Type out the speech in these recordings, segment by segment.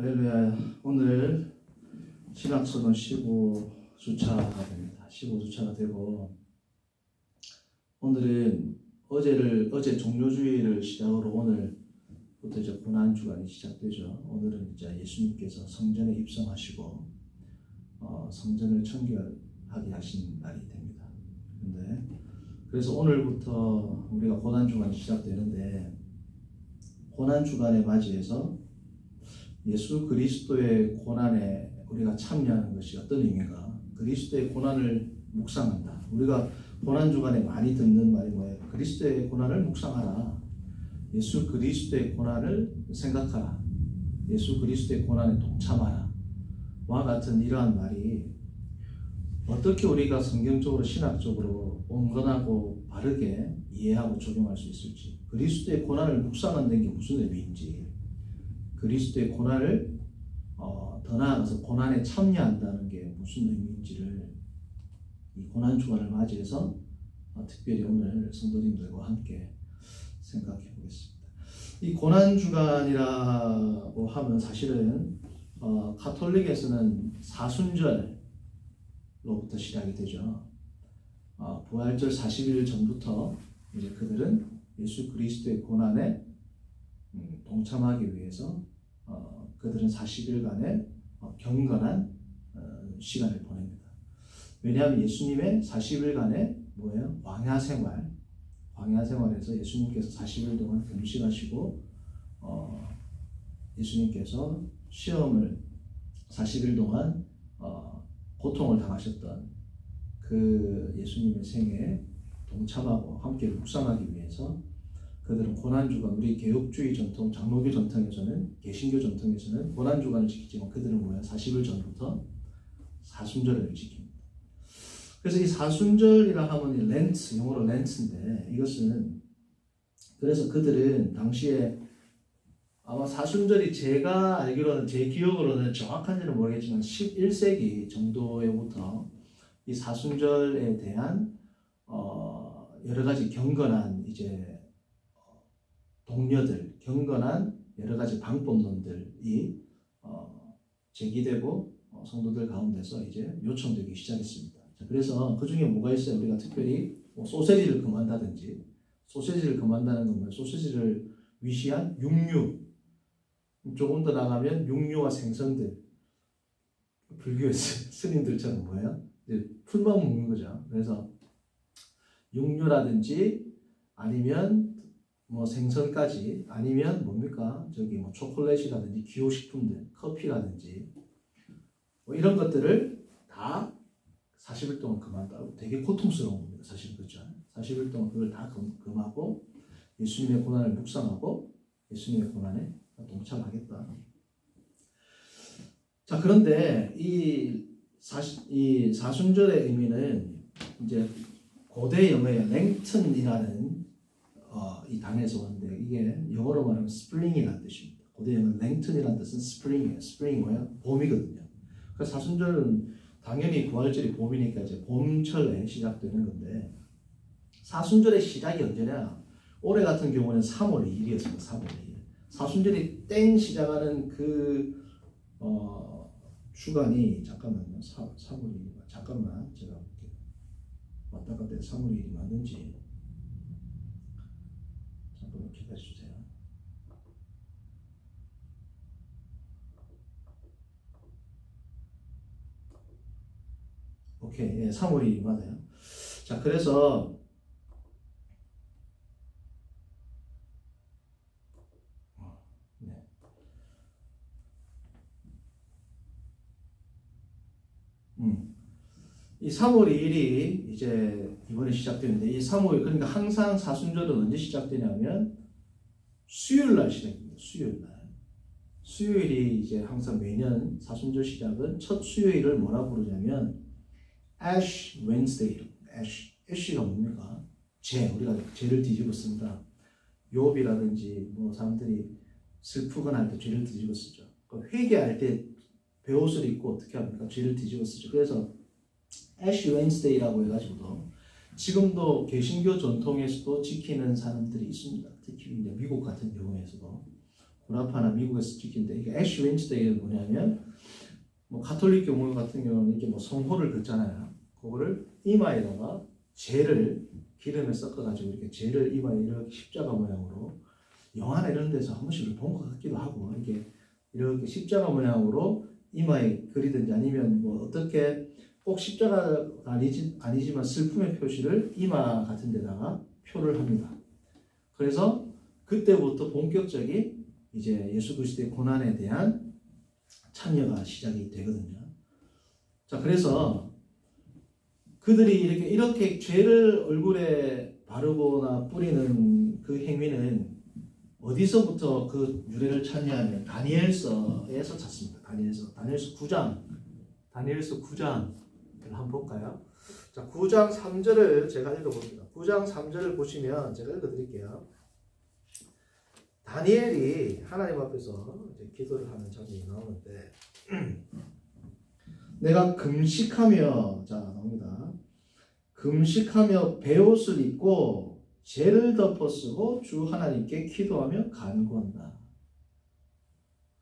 할렐루야. 오늘 신학서론 15주차가 됩니다. 15주차가 되고, 오늘은 어제 종료주의를 시작으로 오늘부터 이제 고난주간이 시작되죠. 오늘은 이제 예수님께서 성전에 입성하시고 성전을 청결하게 하신 날이 됩니다. 그래서 오늘부터 우리가 고난주간이 시작되는데, 고난주간에 맞이해서 예수 그리스도의 고난에 우리가 참여하는 것이 어떤 의미인가? 그리스도의 고난을 묵상한다. 우리가 고난주간에 많이 듣는 말이 뭐예요? 그리스도의 고난을 묵상하라. 예수 그리스도의 고난을 생각하라. 예수 그리스도의 고난에 동참하라. 와 같은 이러한 말이 어떻게 우리가 성경적으로 신학적으로 온건하고 바르게 이해하고 적용할 수 있을지, 그리스도의 고난을 묵상한다는 게 무슨 의미인지, 그리스도의 고난을 더 나아가서 고난에 참여한다는 게 무슨 의미인지를 이 고난주간을 맞이해서 특별히 오늘 성도님들과 함께 생각해 보겠습니다. 이 고난주간이라고 하면 사실은 가톨릭에서는 사순절로부터 시작이 되죠. 부활절 40일 전부터 이제 그들은 예수 그리스도의 고난에 동참하기 위해서 그들은 40일간의 경건한 시간을 보냅니다. 왜냐하면 예수님의 40일간의 뭐예요? 광야 생활에서 예수님께서 40일 동안 금식하시고 예수님께서 시험을 40일 동안 고통을 당하셨던 그 예수님의 생애에 동참하고 함께 묵상하기 위해서 그들은 고난주간, 우리 개혁주의 전통, 장로교 전통에서는, 개신교 전통에서는 고난주간을 지키지만 그들은 뭐야? 40일 전부터 사순절을 지킵니다. 그래서 이 사순절이라 하면 렌트, 영어로 렌트인데, 이것은 그래서 그들은 당시에 아마 사순절이 제가 알기로는, 제 기억으로는 정확한지는 모르겠지만 11세기 정도에부터 이 사순절에 대한 여러 가지 경건한 이제 동료들, 경건한 여러 가지 방법론들이 제기되고 성도들 가운데서 이제 요청되기 시작했습니다. 그래서 그 중에 뭐가 있어요? 우리가 특별히 소세지를 금한다든지, 소세지를 금한다는 건 뭐예요? 소세지를 위시한 육류, 조금 더 나가면 육류와 생선들, 불교의 스님들처럼 뭐예요? 이제 풀만 먹는 거죠. 그래서 육류라든지 아니면 뭐 생선까지, 아니면 뭡니까? 뭐 초콜릿이라든지 기호식품들, 커피라든지 뭐 이런 것들을 다 40일 동안 금한다고. 되게 고통스러운 겁니다. 사실 그렇죠. 40일 동안 그걸 다 금하고 예수님의 고난을 묵상하고 예수님의 고난에 동참하겠다. 자, 그런데 이 사순절의 의미는 이제 고대 영어의 랭튼이라는 이 단에서 왔는데, 이게 영어로 말하면 스프링이라는 뜻입니다. 고대 영어 랭튼이라는 뜻은 스프링이에요. 스프링이 뭐야? 봄이거든요. 그래서 사순절은 당연히 부활절이 봄이니까 이제 봄철에 시작되는 건데, 사순절의 시작이 언제냐? 올해 같은 경우는 3월 2일이었습니다. 3월 2일. 사순절이 땡 시작하는 그 주간이, 잠깐만요. 3월 2일. 잠깐만, 제가 볼게요. 왔다 갔다 해서 3월 2일이 맞는지 잠깐만 기다려주세요. 오케이, 예, 3월 2일 맞아요. 자, 그래서 네. 이 3월 2일이 이제 이번에 시작되는데, 이 3월, 그러니까 항상 사순절은 언제 시작되냐면 수요일 날 시작됩니다. 수요일 날. 수요일이 이제 항상 매년 사순절 시작은 첫 수요일을 뭐라 부르냐면 Ash Wednesday. Ash가 뭡니까? 우리가 죄를 뒤집어 쓴다. 욥이라든지 뭐 사람들이 슬프거나 할 때 죄를 뒤집어 쓰죠. 회개할 때 베옷을 입고 어떻게 합니까? 죄를 뒤집어 쓰죠. 그래서 Ash Wednesday라고 해가지고도 지금도 개신교 전통에서도 지키는 사람들이 있습니다. 특히 이제 미국 같은 경우에서도 구라파나 미국에서 지키는데 이게 애쉬 웬즈데이는 뭐냐면 뭐 가톨릭 경우 같은 경우는 이렇게 뭐 성호를 긋잖아요. 그거를 이마에다가 재를 기름에 섞어가지고 이렇게 재를 이마에 이렇게 십자가 모양으로 영화나 이런 데서 한 번씩 본 것 같기도 하고 이렇게 십자가 모양으로 이마에 그리든지 아니면 뭐 어떻게 꼭 십자가가 아니지만 슬픔의 표시를 이마 같은 데다가 표를 합니다. 그래서 그때부터 본격적인 이제 예수 그리스도의 고난에 대한 참여가 시작이 되거든요. 자, 그래서 그들이 이렇게 죄를 얼굴에 바르거나 뿌리는 그 행위는 어디서부터 그 유래를 찾냐면 다니엘서에서 찾습니다. 다니엘서 9장을 한번 볼까요? 자, 9장 3절을 제가 읽어봅니다. 9장 3절을 보시면 제가 읽어드릴게요. 다니엘이 하나님 앞에서 이제 기도를 하는 장면이 나오는데 내가 금식하며, 자 나옵니다. 금식하며 베옷을 입고 죄를 덮어쓰고 주 하나님께 기도하며 간구한다.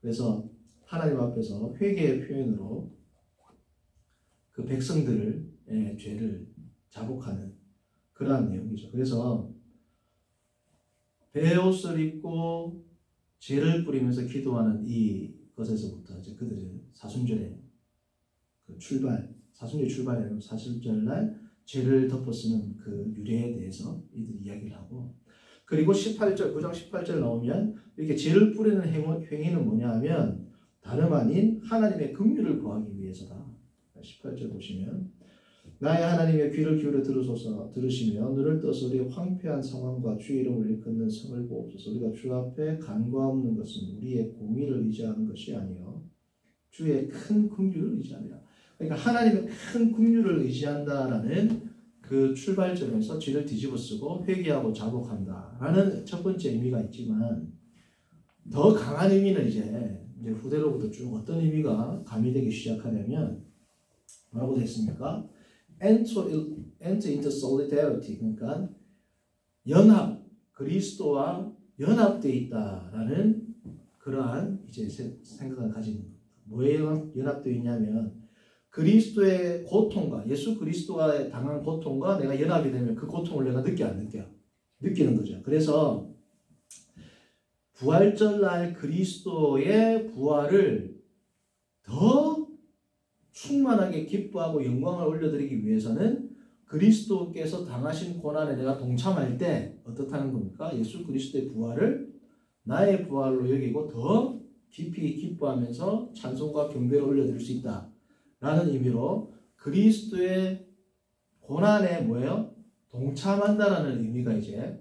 그래서 하나님 앞에서 회개의 표현으로 그 백성들의 죄를 자복하는 그러한 내용이죠. 그래서 베옷을 입고 죄를 뿌리면서 기도하는 이 것에서부터 이제 그들은 사순절의 그 사순절 출발이 아니고 사순절날 죄를 덮어쓰는 그 유래에 대해서 이들이 이야기를 하고, 그리고 18절, 9장 18절 나오면 이렇게 죄를 뿌리는 행위는 뭐냐 하면 다름 아닌 하나님의 긍휼을 구하기 위해서다. 18절 보시면 나의 하나님의 귀를 기울여 들으시며 눈을 떠서 우리의 황폐한 상황과 주의 이름을 일컫는 성을 보옵소서. 우리가 주 앞에 간구하옵는 것은 우리의 공의를 의지하는 것이 아니요 주의 큰 긍휼을 의지함이라. 그러니까 하나님의 큰 긍휼을 의지한다라는 그 출발점에서 죄를 뒤집어쓰고 회개하고 자복한다라는 첫 번째 의미가 있지만, 더 강한 의미는 이제 후대로부터 쭉 어떤 의미가 가미되기 시작하냐면 뭐라고 되어 있습니까? Enter into solidarity, 그러니까 연합, 그리스도와 연합되어 있다라는 그러한 이제 생각을 가지는 겁니다. 뭐에 연합되어 있냐면 그리스도의 고통과 예수 그리스도가 당한 고통과 내가 연합이 되면 그 고통을 내가 느끼는 거죠. 그래서 부활절날 그리스도의 부활을 더 충만하게 기뻐하고 영광을 올려드리기 위해서는 그리스도께서 당하신 고난에 내가 동참할 때 어떻다는 겁니까? 예수 그리스도의 부활을 나의 부활로 여기고 더 깊이 기뻐하면서 찬송과 경배를 올려드릴 수 있다 라는 의미로 그리스도의 고난에 뭐예요? 동참한다라는 의미가 이제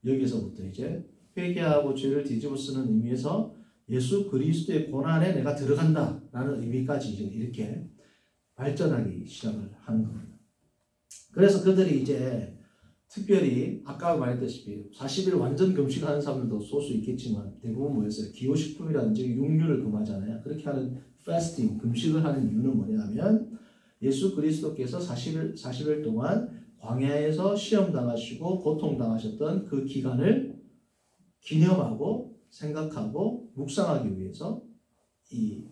여기서부터 이제 회개하고 죄를 뒤집어 쓰는 의미에서 예수 그리스도의 고난에 내가 들어간다 라는 의미까지 이제 이렇게 발전하기 시작을 하는 겁니다. 그래서 그들이 이제 특별히 아까 말했다시피 40일 완전 금식하는 사람들도 소수 있겠지만 대부분 뭐였어요? 기호식품이라든지 육류를 금하잖아요. 그렇게 하는 패스팅, 금식을 하는 이유는 뭐냐면 예수 그리스도께서 40일 동안 광야에서 시험당하시고 고통당하셨던 그 기간을 기념하고 생각하고 묵상하기 위해서 이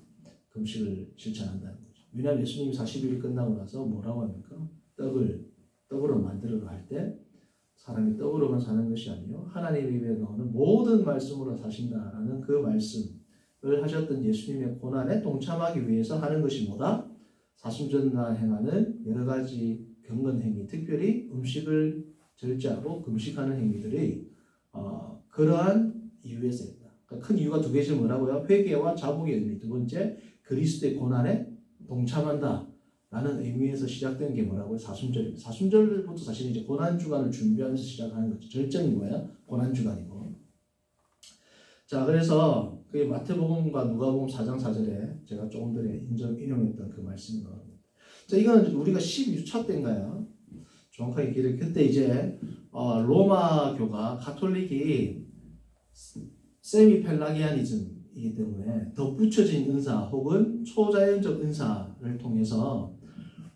금식을 실천한다는 거죠. 왜냐하면 예수님이 40일이 끝나고 나서 뭐라고 합니까? 떡으로 만들어라 할 때 사람이 떡으로만 사는 것이 아니요 하나님의 입에 나오는 모든 말씀으로 사신다라는 그 말씀을 하셨던 예수님의 고난에 동참하기 위해서 하는 것이 뭐다? 사순절날 행하는 여러 가지 경건 행위, 특별히 음식을 절제하고 금식하는 행위들이 그러한 이유에서 있다. 그러니까 큰 이유가 두 개지 뭐라고요? 회개와 자복의 의미. 두 번째, 그리스도의 고난에 동참한다 라는 의미에서 시작된 게 뭐라고요? 사순절입니다. 사순절부터 사실 이제 고난주간을 준비하면서 시작하는 거죠. 절정이 뭐야? 고난주간이고. 자, 그래서 그 마태복음과 누가복음 4장 4절에 제가 조금 전에 인용했던 그 말씀이 나옵니다. 자, 이거는 우리가 12주차 때인가요? 정확하게 기록. 그때 이제 로마교가 가톨릭이 세미펠라기아니즘이기 때문에 덧붙여진 은사 혹은 초자연적 은사를 통해서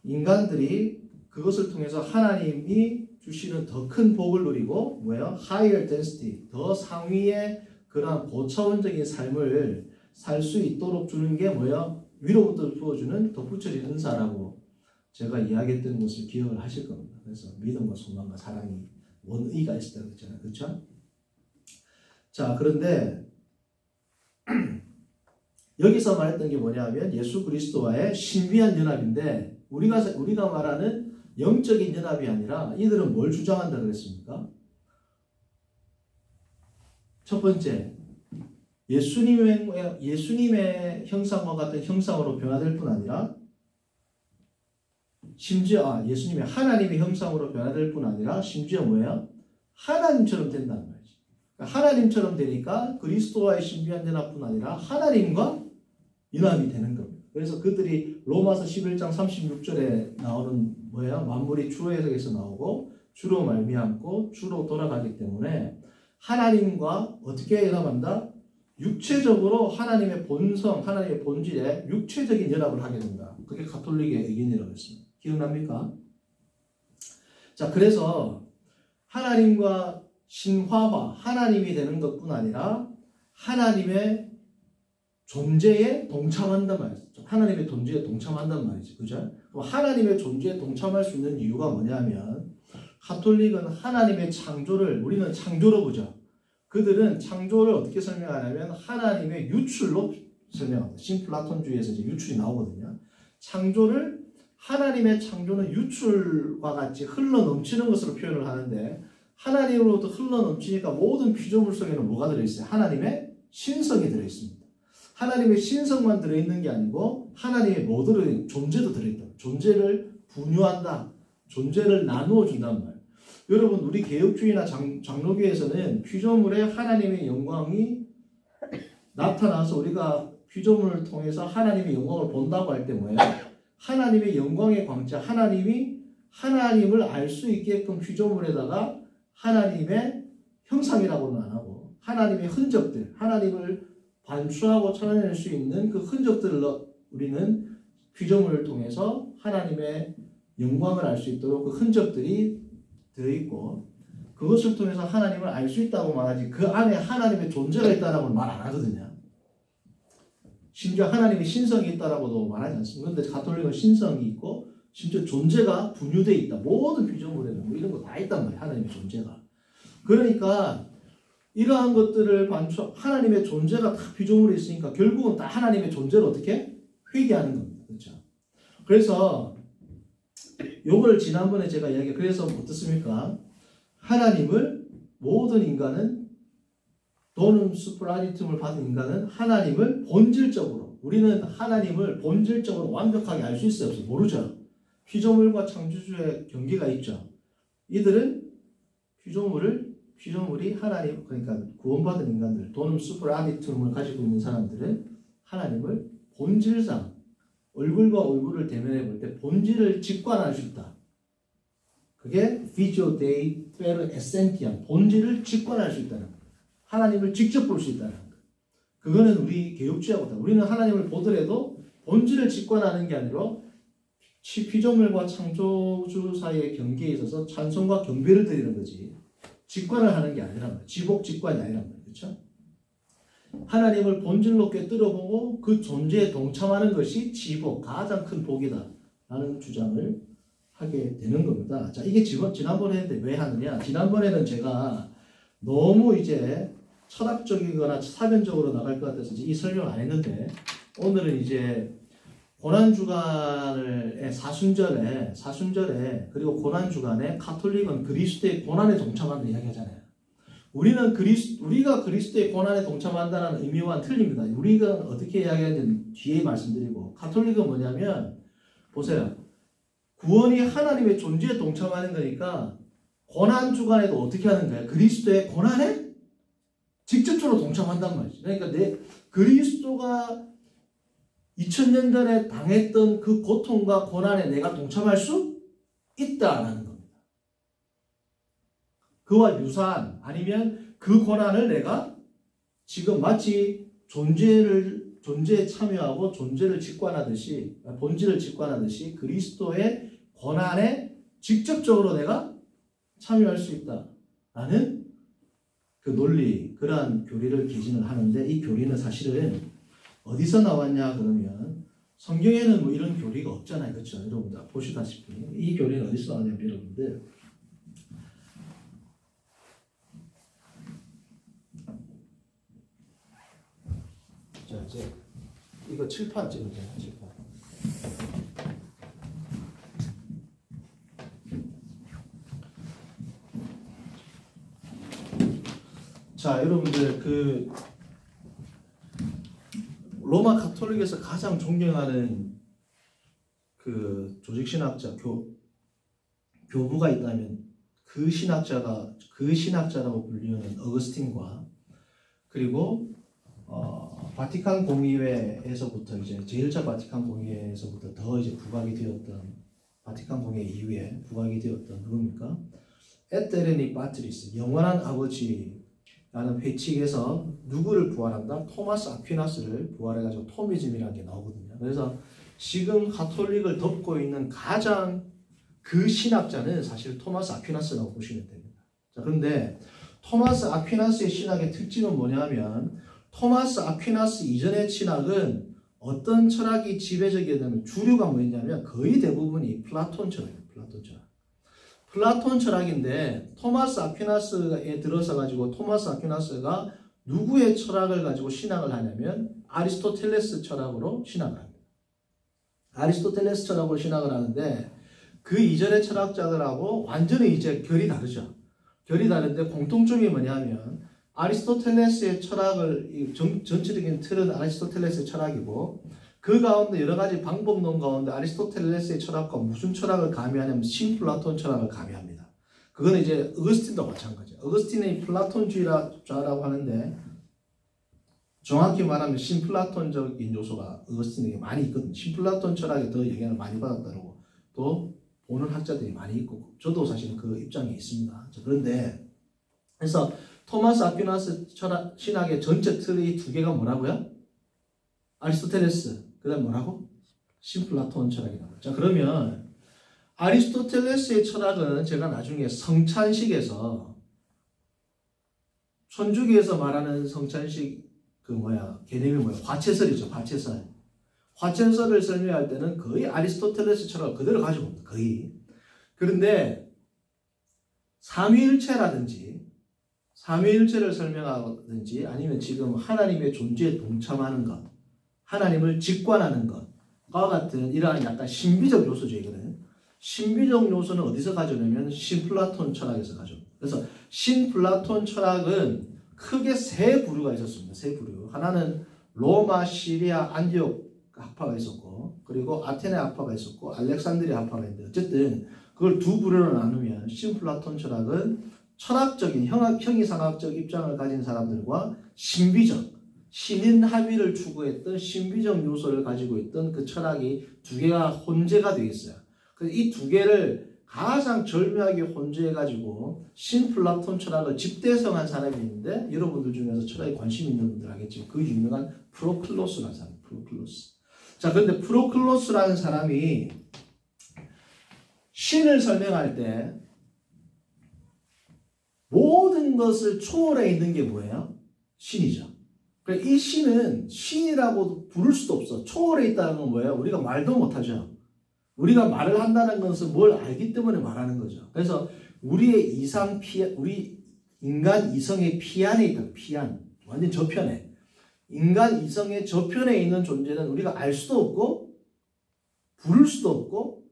인간들이 그것을 통해서 하나님이 주시는 더 큰 복을 누리고 뭐예요? higher density, 더 상위의 그러한 고차원적인 삶을 살 수 있도록 주는 게 뭐야? 위로부터 부어주는 덧붙여진 은사라고 제가 이야기했던 것을 기억을 하실 겁니다. 그래서 믿음과 소망과 사랑이 원의가 있었다고 했잖아요. 그렇죠? 자, 그런데 여기서 말했던 게 뭐냐면 예수 그리스도와의 신비한 연합인데 우리가 말하는 영적인 연합이 아니라 이들은 뭘 주장한다 그랬습니까? 첫 번째, 예수님의 형상과 같은 형상으로 변화될 뿐 아니라 심지어 예수님의 하나님의 형상으로 변화될 뿐 아니라 심지어 뭐예요? 하나님처럼 된다는 말이죠. 하나님처럼 되니까 그리스도와의 신비한 연합뿐 아니라 하나님과 연합이 되는 겁니다. 그래서 그들이 로마서 11장 36절에 나오는 뭐예요? 만물이 주로 해석에서 나오고 주로 말미암고 주로 돌아가기 때문에 하나님과 어떻게 연합한다? 육체적으로 하나님의 본성, 하나님의 본질에 육체적인 연합을 하게 된다. 그게 가톨릭의 의견이라고 했습니다. 기억납니까? 자, 그래서 하나님과 신화화, 하나님이 되는 것뿐 아니라 하나님의 존재에 동참한단 말이죠. 하나님의 존재에 동참한단 말이죠. 그죠? 그럼 하나님의 존재에 동참할 수 있는 이유가 뭐냐면 가톨릭은 하나님의 창조를 우리는 창조로 보죠. 그들은 창조를 어떻게 설명하냐면 하나님의 유출로 설명합니다. 신플라톤주의에서 이제 유출이 나오거든요. 하나님의 창조는 유출과 같이 흘러 넘치는 것으로 표현을 하는데 하나님으로부터 흘러 넘치니까 모든 피조물 속에는 뭐가 들어있어요? 하나님의 신성이 들어있습니다. 하나님의 신성만 들어있는 게 아니고 하나님의 모든 존재도 들어있다. 존재를 분유한다. 존재를 나누어 준단 말이에요. 여러분 우리 개혁주의나 장로교에서는 피조물에 하나님의 영광이 나타나서 우리가 피조물을 통해서 하나님의 영광을 본다고 할 때 뭐예요? 하나님의 영광의 광채, 하나님을 알 수 있게끔 피조물에다가 하나님의 형상이라고는 안 하고 하나님의 흔적들, 하나님을 반추하고 찾아낼 수 있는 그 흔적들을 우리는 피조물을 통해서 하나님의 영광을 알 수 있도록 그 흔적들이 되어있고 그것을 통해서 하나님을 알 수 있다고 말하지 그 안에 하나님의 존재가 있다라고는 말 안 하거든요. 심지어 하나님의 신성이 있다라고도 말하지 않습니다. 그런데 가톨릭은 신성이 있고 심지어 존재가 분유되어 있다. 모든 피조물에는 뭐 이런 거 다 있단 말이에요. 하나님의 존재가. 그러니까 이러한 것들을 하나님의 존재가 다 피조물에 있으니까 결국은 다 하나님의 존재를 어떻게? 회개하는 겁니다. 그렇죠? 그래서 요걸 지난번에 제가 그래서 어떻습니까? 하나님을 모든 인간은 도눔 수프라디툼을 받은 인간은 하나님을 본질적으로 우리는 하나님을 본질적으로 완벽하게 알 수 있어요? 없어요? 모르죠. 피조물과 창조주의 경계가 있죠. 이들은 피조물이 하나님 그러니까 구원받은 인간들 도눔 수프라디툼을 가지고 있는 사람들은 하나님을 본질상 얼굴과 얼굴을 대면해 볼 때 본질을 직관할 수 있다. 그게 Visio Dei per Essentiam, 본질을 직관할 수 있다는 거예요. 하나님을 직접 볼 수 있다는 거예요. 그거는 우리 개혁주의하고 다르다. 우리는 하나님을 보더라도 본질을 직관하는 게 아니라 피조물과 창조주 사이의 경계에 있어서 찬송과 경배를 드리는 거지. 직관을 하는 게 아니란 말이에요. 지복 직관이 아니란 말이에요. 그렇죠? 하나님을 본질로 꿰뚫어보고 그 존재에 동참하는 것이 지복, 가장 큰 복이다 라는 주장을 하게 되는 겁니다. 자, 이게 지난번에 했는데 왜 하느냐? 지난번에는 제가 너무 이제 철학적이거나 사변적으로 나갈 것 같아서 이 설명을 안 했는데 오늘은 이제 고난주간의 사순절에 그리고 고난주간에 가톨릭은 그리스도의 고난에 동참한다는 이야기 하잖아요. 우리가 그리스도의 고난에 동참한다는 의미와는 틀립니다. 우리가 어떻게 이야기하는지 뒤에 말씀드리고 가톨릭은 뭐냐면 보세요. 구원이 하나님의 존재에 동참하는 거니까 고난주간에도 어떻게 하는 거예요? 그리스도의 고난에 직접적으로 동참한단 말이죠. 그러니까 그리스도가 2000년 전에 당했던 그 고통과 고난에 내가 동참할 수 있다라는 겁니다. 그와 유사한 아니면 그 고난을 내가 지금 마치 존재에 참여하고 존재를 직관하듯이 본질을 직관하듯이 그리스도의 고난에 직접적으로 내가 참여할 수 있다라는 그 논리, 그러한 교리를 개진을 하는데 이 교리는 사실은 어디서 나왔냐 그러면 성경에는 뭐 이런 교리가 없잖아요. 그렇죠? 여러분들 보시다시피 이 교리는 어디서 나왔냐면 여러분들 자 이제 이거 칠판 찍으세요. 칠판. 자 여러분들 그 로마 가톨릭에서 가장 존경하는 그 조직신학자 교부가 있다면 그 신학자라고 불리는 어거스틴과 그리고 바티칸 공의회에서부터 이제 제1차 바티칸 공의회에서부터 더 이제 부각이 되었던 바티칸 공의회 이후에 부각이 되었던 누굽니까? 에테르니 파트리스 영원한 아버지라는 회칙에서 누구를 부활한다? 토마스 아퀴나스를 부활해가지고 토미즘이라는 게 나오거든요. 그래서 지금 가톨릭을 덮고 있는 가장 그 신학자는 사실 토마스 아퀴나스라고 보시면 됩니다. 자, 그런데 토마스 아퀴나스의 신학의 특징은 뭐냐면 토마스 아퀴나스 이전의 신학은 어떤 철학이 지배적이었냐면 주류가 뭐였냐면 거의 대부분이 플라톤 철학이에요. 플라톤 철학인데 토마스 아퀴나스에 들어서 가지고 토마스 아퀴나스가 누구의 철학을 가지고 신학을 하냐면 아리스토텔레스 철학으로 신학을 합니다. 아리스토텔레스 철학으로 신학을 하는데 그 이전의 철학자들하고 완전히 이제 결이 다르죠. 결이 다른데 공통점이 뭐냐면 아리스토텔레스의 철학을 전체적인 틀은 아리스토텔레스의 철학이고 그 가운데 여러 가지 방법론 가운데 아리스토텔레스의 철학과 무슨 철학을 가미하냐면 신플라톤 철학을 가미합니다. 그거는 이제 어거스틴도 마찬가지예요. 어거스틴의 플라톤주의자라고 하는데 정확히 말하면 신플라톤적인 요소가 어거스틴에게 많이 있거든요. 신플라톤 철학에 더 영향을 많이 받았다고 또 보는 학자들이 많이 있고 저도 사실 그 입장에 있습니다. 그런데 그래서 토마스 아퀴나스 철학 신학의 전체 틀이 두 개가 뭐라고요? 아리스토텔레스 그 다음 뭐라고? 신플라톤 철학이라고. 자 그러면 아리스토텔레스의 철학은 제가 나중에 성찬식에서 천주교에서 말하는 성찬식 개념이 뭐야? 화채설이죠. 화채설을 설명할 때는 거의 아리스토텔레스 철학을 그대로 가지고 옵니다. 거의. 그런데 삼위일체를 설명하든지 아니면 지금 하나님의 존재에 동참하는 것, 하나님을 직관하는 것과 같은 이러한 약간 신비적 요소적이거든요. 신비적 요소는 어디서 가져오냐면 신플라톤 철학에서 가져옵니다. 그래서 신플라톤 철학은 크게 세 부류가 있었습니다. 세 부류. 하나는 로마, 시리아, 안디옥 학파가 있었고 그리고 아테네 학파가 있었고 알렉산드리아 학파가 있는데 어쨌든 그걸 두 부류로 나누면 신플라톤 철학은 철학적인 형이상학적 입장을 가진 사람들과 신비적 신인 합의를 추구했던 신비적 요소를 가지고 있던 그 철학이 두 개가 혼재가 되어 있어요. 그래서 이 두 개를 가장 절묘하게 혼재해가지고 신플라톤 철학을 집대성한 사람이 있는데 여러분들 중에서 철학에 관심 있는 분들 알겠지만 그 유명한 프로클로스라는 사람. 자, 그런데 프로클로스라는 사람이 신을 설명할 때 모든 것을 초월해 있는 게 뭐예요? 신이죠. 그러니까 이 신은 신이라고 부를 수도 없어. 초월해 있다는 건 뭐예요? 우리가 말도 못하죠. 우리가 말을 한다는 것은 뭘 알기 때문에 말하는 거죠. 그래서 우리 인간 이성의 피안에 있다. 피안. 완전 저편에. 인간 이성의 저편에 있는 존재는 우리가 알 수도 없고 부를 수도 없고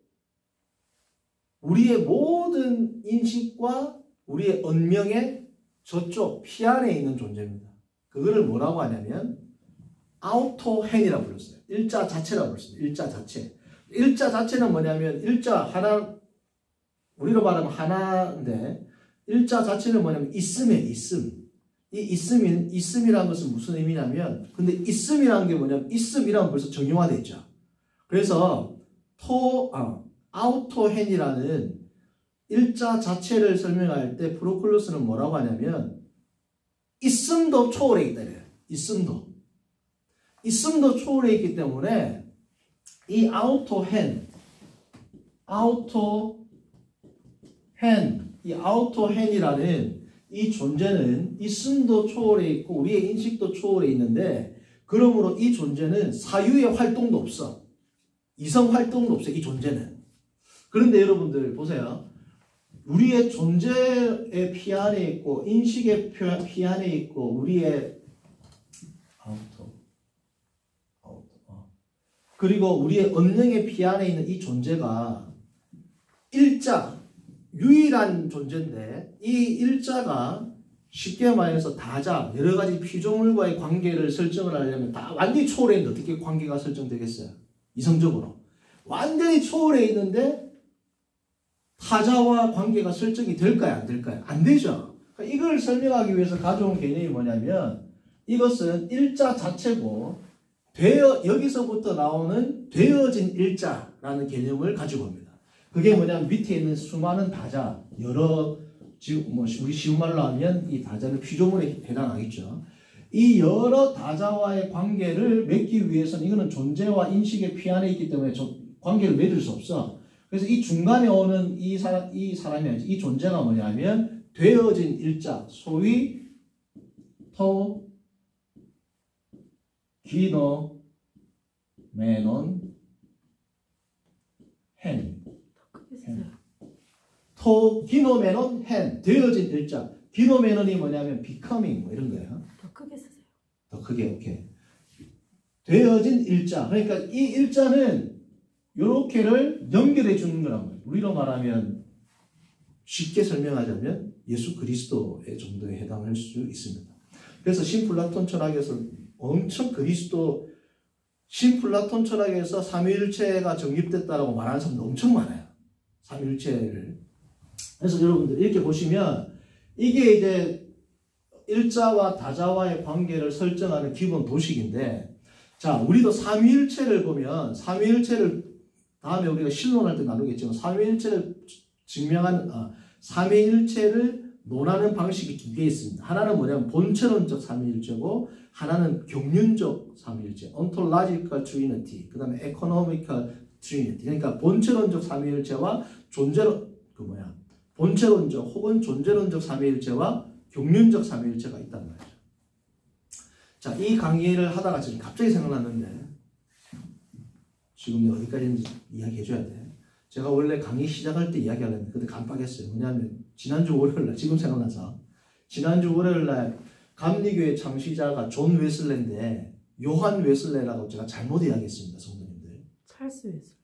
우리의 모든 인식과 우리의 언명의 저쪽 피안에 있는 존재입니다. 그거를 뭐라고 하냐면 아우토헨이라고 불렀어요. 일자 자체라고 불렀어요. 일자 자체. 일자 자체는 뭐냐면 일자 하나 우리로 말하면 하나인데 일자 자체는 뭐냐면 있음이에요. 있음. 이 있음이라는 것은 무슨 의미냐면 근데 있음이라는 게 뭐냐면 있음이라는 벌써 정형화되어 있죠. 그래서 아우토헨이라는 일자 자체를 설명할 때 프로클로스는 뭐라고 하냐면 있음도 초월해 있다. 있음도 초월해 있기 때문에 이 이 아우토헨이라는 이 존재는 있음도 초월해 있고 우리의 인식도 초월해 있는데 그러므로 이 존재는 사유의 활동도 없어. 이성 활동도 없어. 이 존재는. 그런데 여러분들 보세요. 우리의 존재의 피 안에 있고 인식의 피 안에 있고 우리의 그리고 우리의 언능의 피 안에 있는 이 존재가 일자, 유일한 존재인데 이 일자가 쉽게 말해서 다자, 여러 가지 피조물과의 관계를 설정을 하려면 다 완전히 초월해 있는데 어떻게 관계가 설정되겠어요? 이성적으로. 완전히 초월해 있는데 타자와 관계가 설정이 될까요? 안 될까요? 안 되죠. 그러니까 이걸 설명하기 위해서 가져온 개념이 뭐냐면 이것은 일자 자체고 여기서부터 나오는 되어진 일자라는 개념을 가지고 옵니다. 그게 뭐냐면 밑에 있는 수많은 다자, 우리 쉬운 말로 하면 이 다자는 피조물에 해당하겠죠. 이 여러 다자와의 관계를 맺기 위해서는 이거는 존재와 인식의 피 안에 있기 때문에 관계를 맺을 수 없어. 그래서 이 중간에 오는 이 사람이 아니지. 이 존재가 뭐냐면 되어진 일자, 소위 토, 기노, 메논, 헨. 토, 기노, 메논, 헨. 되어진 일자. 기노, 메논이 뭐냐면 becoming 뭐 이런 거예요. 더 크게 쓰세요. 더 크게, 오케이. 되어진 일자. 그러니까 이 일자는 요렇게를 연결해 주는 거란 말이에요. 우리로 말하면 쉽게 설명하자면 예수 그리스도의 정도에 해당할 수 있습니다. 그래서 신플라톤 철학에서 엄청 신플라톤 철학에서 삼위일체가 정립됐다라고 말하는 사람도 엄청 많아요. 삼위일체를. 그래서 여러분들 이렇게 보시면 이게 이제 일자와 다자와의 관계를 설정하는 기본 도식인데 자, 우리도 삼위일체를 보면 삼위일체를 다음에 우리가 신론할 때 나누겠지만 삼위일체를 논하는 방식이 두 개 있습니다. 하나는 뭐냐면 본체론적 삼위일체고 하나는 경륜적 삼위일체, ontological trinity, 그 다음에 economical trinity. 그러니까 본체론적 삼위일체와 본체론적 혹은 존재론적 삼위일체와 경륜적 삼위일체가 있단 말이죠. 자, 이 강의를 하다가 지금 갑자기 생각났는데 지금 어디까지인지 이야기해줘야 돼. 제가 원래 강의 시작할 때 이야기하려는데 그때 깜빡했어요. 뭐냐면 지난주 월요일날 지금 생각나서 지난주 월요일날 감리교회 창시자가 존 웨슬레인데 요한 웨슬레라고 제가 잘못 이야기했습니다. 성도님들. 찰스 웨슬레.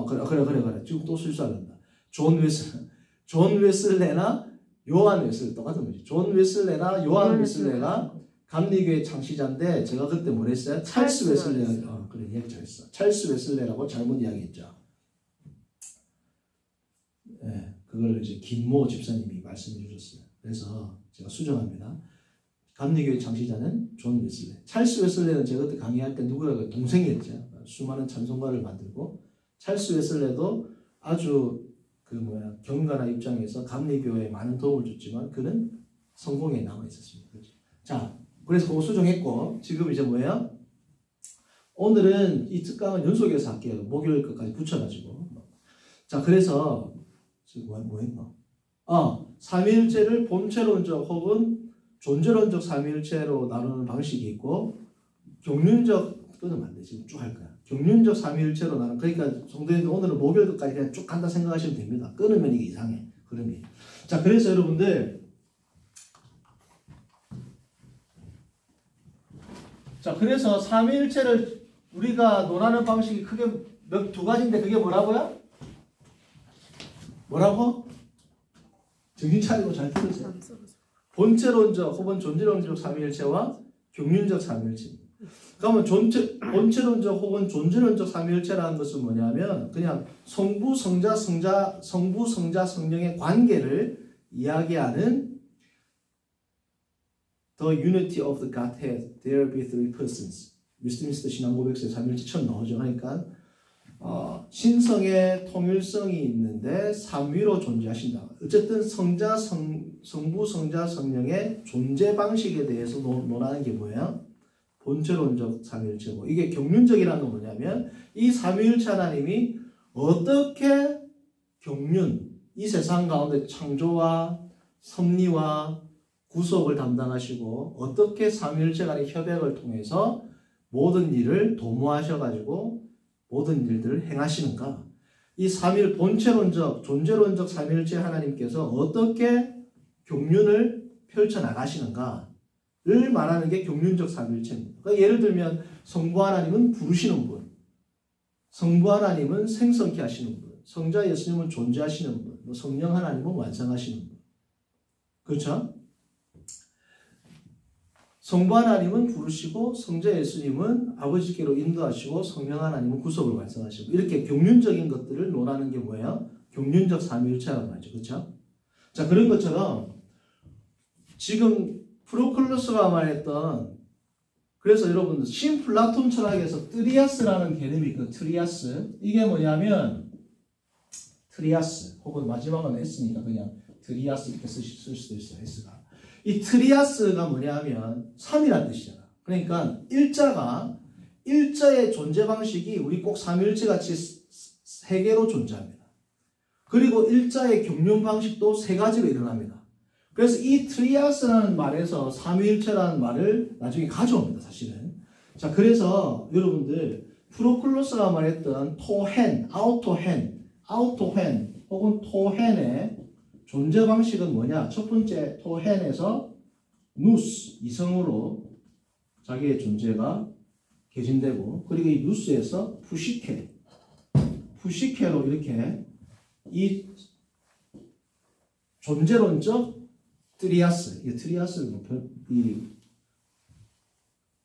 그래. 지금 또 실수하는다. 존 웨슬레나 요한 웨슬레 똑같은 거지. 존 웨슬레나 요한 웨슬레가 감리교회 창시자인데 제가 그때 뭘 했어요? 찰스 웨슬레. 그래 이야기 잘했어. 찰스 웨슬레라고 잘못 이야기했죠. 네, 그걸 이제 김모 집사님이 말씀해 주셨어요. 그래서 제가 수정합니다. 감리교회 창시자는 존 웨슬레. 찰스 웨슬레는 제가 그때 강의할 때 누구야? 동생이었죠. 수많은 찬송가를 만들고 찰스 웨슬레도 아주 경건한 입장에서 감리교회에 많은 도움을 줬지만 그는 성공에 남아 있었습니다. 그렇죠? 자, 그래서 그거 수정했고 지금 이제 뭐예요? 오늘은 이 특강은 연속해서 할게요. 목요일 것까지 붙여가지고. 자, 그래서 지금 뭐 했나? 삼위일체를 본체론적 혹은 존재론적 삼위일체로 나누는 방식이 있고 경륜적 끊으면 안 돼. 지금 쭉 할 거야. 경륜적 삼위일체로 나누는 그러니까 성도님들 오늘은 목요일 것까지 그냥 쭉 간다 생각하시면 됩니다. 끊으면 이게 이상해. 그러니. 자, 그래서 여러분들 자, 그래서 삼위일체를 우리가 논하는 방식이 크게 두 가지인데 그게 뭐라고요? 뭐라고? 정신 차리고 잘 들으세요. 본체론적 혹은 존재론적 삼위일체와 경륜적 삼위일체. 그러면 본체론적 혹은 존재론적 삼위일체라는 것은 뭐냐면 그냥 성부, 성자, 성령의 관계를 이야기하는 The unity of the Godhead, there be three persons. 웨스트민스터 신앙고백서에 삼위일체 처음 나오죠. 그러니까 신성의 통일성이 있는데 삼위로 존재하신다. 어쨌든 성부, 성자, 성령의 존재 방식에 대해서 논하는 게 뭐예요? 본체론적 삼위일체고 이게 경륜적이라는 건 뭐냐면 이 삼위일체 하나님이 어떻게 경륜, 이 세상 가운데 창조와 섭리와 구속을 담당하시고 어떻게 삼위일체 간의 협약을 통해서 모든 일을 도모하셔가지고 모든 일들을 행하시는가. 이 삼일 본체론적 존재론적 삼위일체 하나님께서 어떻게 경륜을 펼쳐나가시는가를 말하는 게 경륜적 삼위일체입니다. 그러니까 예를 들면 성부 하나님은 부르시는 분, 성부 하나님은 생성케 하시는 분, 성자 예수님은 존재하시는 분, 성령 하나님은 완성하시는 분. 그렇죠? 성부 하나님은 부르시고 성자 예수님은 아버지께로 인도하시고 성령 하나님은 구속을 완성하시고 이렇게 경륜적인 것들을 논하는 게 뭐예요? 경륜적 삼위일체라고 하죠. 그렇죠? 자, 그런 것처럼 지금 프로클루스가 말했던 그래서 여러분들 신플라톤 철학에서 트리아스라는 개념이 있거든요. 트리아스. 이게 뭐냐면 트리아스 혹은 마지막은 S니까 그냥 트리아스 이렇게 쓸 수도 있어요. S가. 이 트리아스가 뭐냐면 3이라는 뜻이잖아. 그러니까 일자의 존재 방식이 우리 꼭 삼위일체 같이 세 개로 존재합니다. 그리고 일자의 경륜 방식도 세 가지로 일어납니다. 그래서 이 트리아스라는 말에서 삼위일체라는 말을 나중에 가져옵니다. 사실은. 자, 그래서 여러분들 프로클루스가 말했던 토헨, 아우토헨 혹은 토헨의 존재 방식은 뭐냐? 첫 번째 토헨에서 누스, 이성으로 자기의 존재가 개진되고 그리고 이 누스에서 푸시케로 이렇게 이 존재론적 트리아스, 이 트리아스를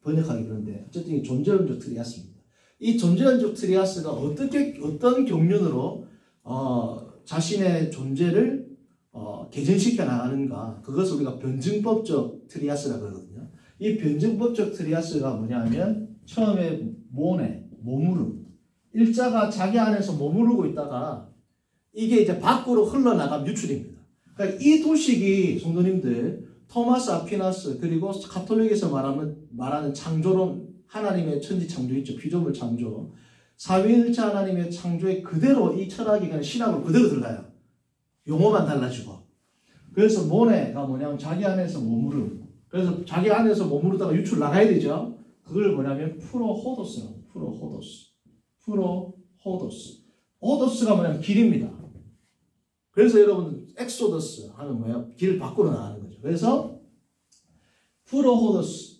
번역하기 그런데 어쨌든 이 존재론적 트리아스입니다. 이 존재론적 트리아스가 어떤 경륜으로 자신의 존재를 개진시켜 나가는가, 그것을 우리가 변증법적 트리아스라고 하거든요. 이 변증법적 트리아스가 뭐냐면 처음에 머무름, 일자가 자기 안에서 머무르고 있다가 이게 이제 밖으로 흘러나가면 유출입니다. 그러니까 이 도식이 성도님들 토마스 아퀴나스 그리고 가톨릭에서 말하는 창조론, 하나님의 천지 창조 있죠. 피조물 창조, 삼위일체 하나님의 창조에 그대로 이 철학이 그냥 신학으로 그대로 들어가요. 용어만 달라지고. 그래서 모네가 뭐냐면 자기 안에서 머무름. 그래서 자기 안에서 머무르다가 유출 나가야 되죠. 그걸 뭐냐면 프로호도스라고. 호도스가 뭐냐면 길입니다. 그래서 여러분 엑소더스 하는 뭐예요? 길 밖으로 나가는 거죠. 그래서 프로호도스,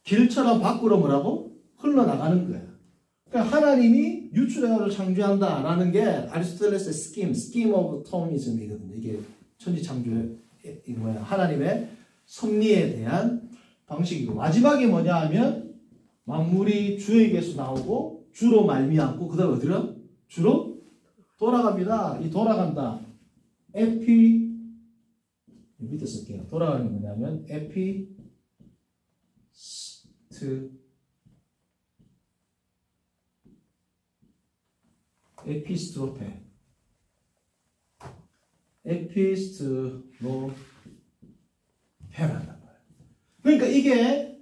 길처럼 밖으로 뭐라고? 흘러나가는 거예요. 그러니까 하나님이 유출해가지고 창조한다라는 게 아리스토텔레스의 스kim 오브 토미즘이거든요. 이게 천지 창조의 하나님의 섭리에 대한 방식이고, 마지막에 뭐냐 하면 만물이 주에게서 나오고 주로 말미암고 그 다음에 어디로? 주로 돌아갑니다. 이 돌아간다. 밑에 쓸게요. 돌아가는 게 뭐냐면 에피스트로페란단 말이에요. 그러니까 이게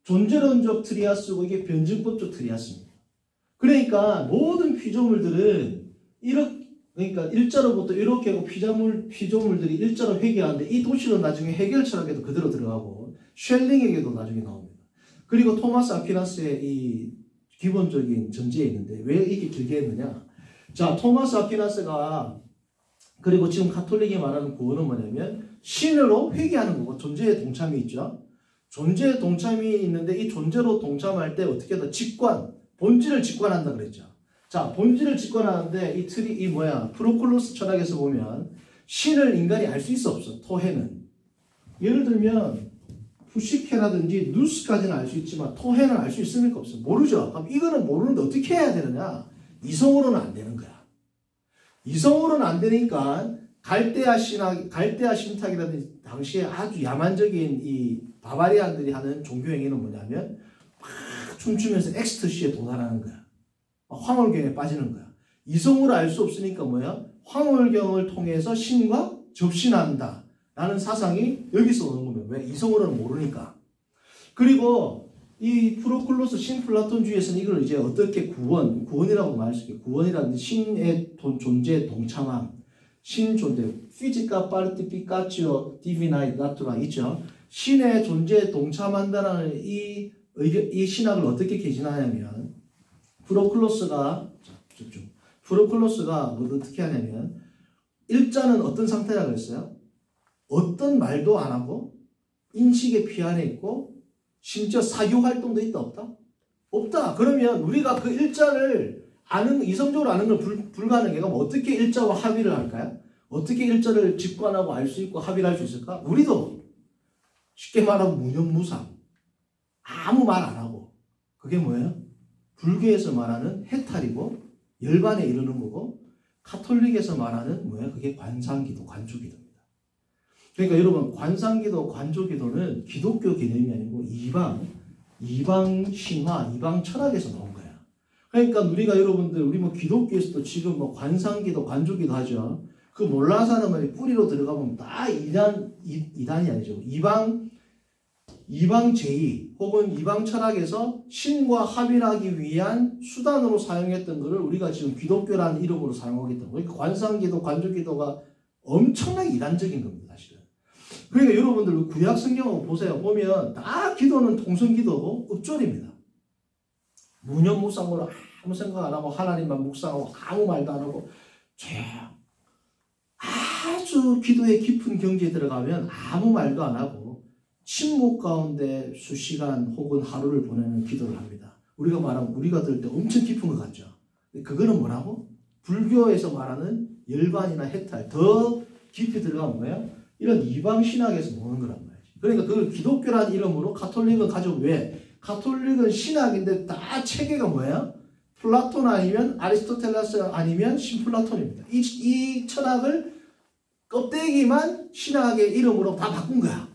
존재론적 트리아스고 이게 변증법적 트리아스입니다. 그러니까 모든 피조물들은 그러니까 일자로부터 이렇게 하고 피조물들이 일자로 회귀하는데 이 도식은 나중에 해겔 철학에도 그대로 들어가고 쉘링에게도 나중에 나옵니다. 그리고 토마스 아퀴나스의 이 기본적인 전제에 있는데 왜 이렇게 길게 했느냐? 자, 토마스 아퀴나스가 그리고 지금 가톨릭이 말하는 구원은 뭐냐면 신으로 회귀하는 거고 존재의 동참이 있죠. 존재의 동참이 있는데 이 존재로 동참할 때 어떻게 하다? 본질을 직관한다 그랬죠. 자, 본질을 직관하는데 프로클루스 철학에서 보면 신을 인간이 알 수 있어 없어. 토해는. 예를 들면 푸시케라든지 누스까지는 알 수 있지만 토해는 알 수 있습니까? 없어. 모르죠. 그럼 이거는 모르는데 어떻게 해야 되느냐? 이성으로는 안 되는 거야. 이성으로는 안 되니까 갈대아 신탁이라든지 당시에 아주 야만적인 이 바바리안들이 하는 종교 행위는 뭐냐면 막 춤추면서 엑스터시에 도달하는 거야. 황홀경에 빠지는 거야. 이성으로 알 수 없으니까 뭐야? 황홀경을 통해서 신과 접신한다 라는 사상이 여기서 오는 거면 왜? 이성으로는 모르니까. 그리고 이 프로클루스 신플라톤주의에서는 이걸 이제 어떻게 구원이라고 말할 수 있게, 구원이라는 신의 존재에 동참함, 신 존재, 피지카 파르티피카치오 디비나이 나투라 있죠. 신의 존재에 동참한다는 이 신학을 어떻게 개진하냐면 프로클로스가 어떻게 하냐면 일자는 어떤 상태라고 했어요? 어떤 말도 안 하고 인식의 피안에 있고 심지어 사유 활동도 있다 없다? 없다. 그러면 우리가 그 일자를 이성적으로 아는 건 불가능해. 그럼 어떻게 일자와 합의를 할까요? 어떻게 일자를 직관하고 알 수 있고 합의를 할 수 있을까? 우리도 쉽게 말하면 무념무상. 아무 말 안 하고. 그게 뭐예요? 불교에서 말하는 해탈이고 열반에 이르는 거고 카톨릭에서 말하는 뭐예요? 그게 관상기도, 관조기도입니다. 그러니까 여러분 관상기도, 관조기도는 기독교 개념이 아니고 이방 신화, 이방 철학에서 나온 거야. 그러니까 우리가 여러분들 우리 뭐 기독교에서도 지금 뭐 관상기도, 관조기도 하죠. 그 몰라서 하는 말이 뿌리로 들어가보면 다 이단이 아니죠. 이방 제의 혹은 이방 철학에서 신과 합일하기 위한 수단으로 사용했던 것을 우리가 지금 기독교라는 이름으로 사용하겠다고. 그러니까 관상기도, 관조기도가 엄청나게 이단적인 겁니다, 사실은. 그러니까 여러분들 구약 성경을 보세요. 보면 다 기도는 통성기도고 읍졸입니다. 무념무상으로 아무 생각 안 하고 하나님만 묵상하고 아무 말도 안 하고 아주 기도의 깊은 경지에 들어가면 아무 말도 안 하고 침묵 가운데 수시간 혹은 하루를 보내는 기도를 합니다. 우리가 말하면 우리가 들을 때 엄청 깊은 것 같죠. 그거는 뭐라고? 불교에서 말하는 열반이나 해탈 더 깊이 들어가면 뭐예요? 이런 이방 신학에서 노는 거란 말이지. 그러니까 그걸 기독교라는 이름으로 카톨릭은 가지고 왜? 카톨릭은 신학인데 다 체계가 뭐예요? 플라톤 아니면 아리스토텔레스 아니면 신플라톤입니다. 이 철학을 껍데기만 신학의 이름으로 다 바꾼 거야.